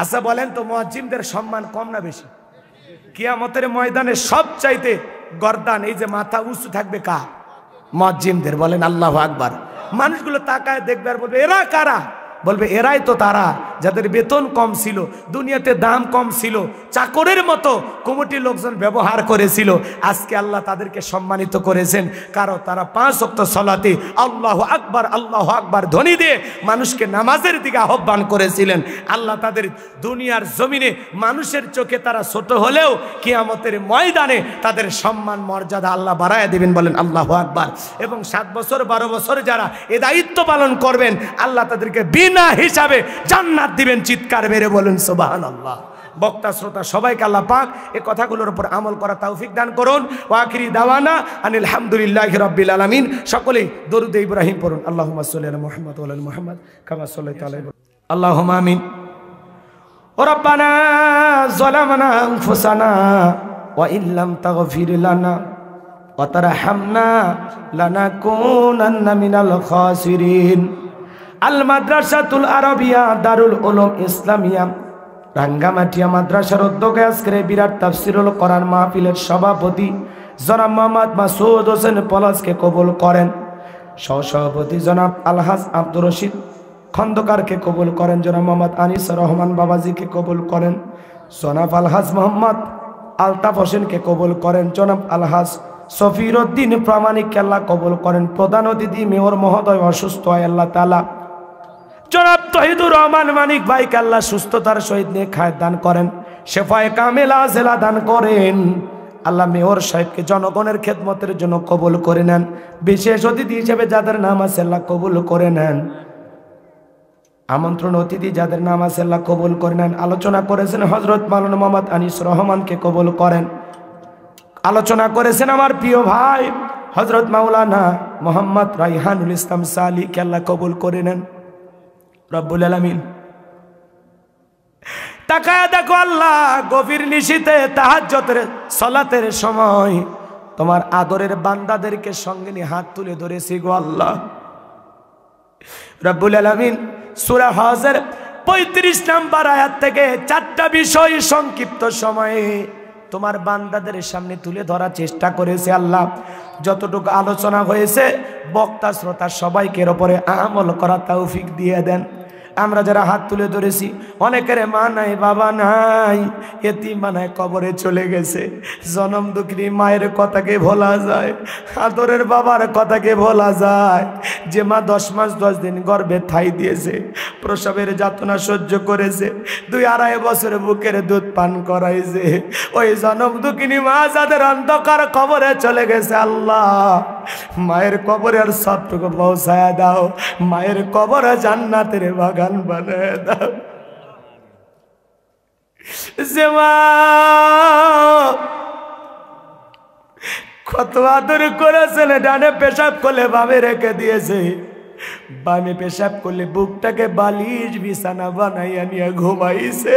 আচ্ছা বলেন তো, মুয়াজ্জিমদের সম্মান কম না বেশি? কিয়ামতের ময়দানে সবচাইতে গর্দান, এই যে মাথা উঁচু থাকবে কার? মুয়াজ্জিমদের। বলেন আল্লাহু আকবার। মানুষগুলো তাকায় দেখবে আর বলবে, এরা কারা? বলবে এরাই তো তারা যাদের বেতন কম ছিল, দুনিয়াতে দাম কম ছিল, চাকরের মতো কমিটির লোকজন ব্যবহার করেছিল। আজকে আল্লাহ তাদেরকে সম্মানিত করেছেন, কারণ তারা 5 ওয়াক্ত সালাতে আল্লাহু আকবার ধ্বনি দিয়ে মানুষকে নামাজের দিকে আহ্বান করেছিলেন। আল্লাহ তাদের দুনিয়ার জমিনে মানুষের চোখে তারা ছোট হলেও কিয়ামতের ময়দানে তাদের সম্মান মর্যাদা আল্লাহ বাড়ায় দিবেন। বলেন আল্লাহু আকবার। এবং 7 বছর 12 বছর যারা এ দায়িত্ব পালন করবেন, আল্লাহ তাদেরকে বিনা হিসাবে জান্নাত দিবেন। চিৎকার মেরে বলেন সুবহানাল্লাহ। বক্তা শ্রোতা সবাইকে আল্লাহ পাক এই কথাগুলোর উপর আমল করা তৌফিক দান করুন। ওয়া আখিরি দাওয়ানা আনিল হামদুলিল্লাহি রাব্বিল আলামিন। সকলেই দরুদ ইব্রাহিম পড়ুন। আল্লাহুম্মা সাল্লি আলা মুহাম্মদ ওয়া আলা মুহাম্মদ কামা সাল্লাইতা আলা ইব্রাহিম। আল্লাহুম্মা আমিন। ও রাব্বানা যালামনা আনফুসানা ওয়া ইল্লাম তাগফির লানা ওয়াতারহামনা লানাকুনান্না মিনাল খাসিরিন। আল মাদ্রাসাতুল আরাবিয়া দারুল উলুম ইসলামিয়া রাঙ্গামাটিয়া মাদ্রাসার উদ্যোগে আজকের বিরাট তাফসিরুল কোরআন মাহফিলের সভাপতি জনাব মোহাম্মদ মাসুদ হোসেন পলাশকে কবুল করেন। সহসভাপতি জনাব আলহাজ আব্দুর রশিদ খন্দকারকে কবুল করেন। জনাব মোহাম্মদ আনিস রহমান বাবাজিকে কবুল করেন। জনাব আলহাজ মোহাম্মদ আলতাফ হোসেনকে কবুল করেন। জনাব আলহাজ সফির উদ্দিন প্রামাণিককে আল্লাহ কবুল করেন। প্রধান অতিথি মেয়র মহোদয় অসুস্থ হয়, আল্লাহ তাআলা জনাব তহিদুর রহমান মানিক ভাইকে আল্লাহ সুস্থতার সহিত নেখায় দান করেন, শেফায়ে কামেলা জেলা দান করেন। আল্লাহ মেয়র সাহেবকে জনগণের খেদমতের জন্য কবুল করে নেন। বিশেষ অতিথি হিসেবে যাদের নাম আছে আল্লাহ কবুল করে নেন। আমন্ত্রণ অতিথি যাদের নাম আছে আল্লাহ কবুল করে নেন। আলোচনা করেছেন হযরত মাওলানা মোহাম্মদ আনিস রহমানকে কবুল করেন। আলোচনা করেছেন আমার প্রিয় ভাই হযরত মাওলানা মোহাম্মদ রাইহানুল ইসলাম সালিকে আল্লাহ কবুল করে নেন রব্বুল আলামিন। তাকায়া দেখো আল্লাহ, গভীর নিশিতে তাহাজ্জুদের সালাতের সময় তোমার আদরের বান্দাদেরকে সঙ্গে নিয়ে হাত তুলে ধরেছি গো আল্লাহ রব্বুল আলামিন। সূরা হজের 35 নম্বর আয়াত থেকে 4টা বিষয় সংক্ষিপ্ত সময়ে তোমার বান্দাদের সামনে তুলে ধরার চেষ্টা করেছে আল্লাহ। যতটুকু আলোচনা হয়েছে বক্তা শ্রোতা সবাইকে এর উপরে আমল করা তৌফিক দিয়ে দেন। আমরা যারা হাত তুলে ধরেছি অনেকের মা নাই, বাবা নাই, এতিম বানায় কবরে চলে গেছে। জনম দুঃখিনী মায়ের কথাকে ভোলা যায়, আদরের বাবার কথাকে ভোলা যায়। যে মা 10 মাস 10 দিন গর্ভে ঠাই দিয়েছে, প্রসবের যাতনা সহ্য করেছে, 2-2.5 বছর বুকের দুধ পান করাইছে, ওই জনম দুঃখিনী মা যাদের অন্ধকার কবরে চলে গেছে আল্লাহ, মায়ের কবরের সবটুকু পৌঁছায় দাও। মায়ের কবরে জান্নাতের বাগান বানায় দাও। যে মা কত আদর করেছে, ডানে পেশাব করলে বামে রেখে দিয়েছে, বামে পেশাব করলে বুকটাকে বালিশ বিছানা বানাইয়া নিয়ে ঘুমাইছে।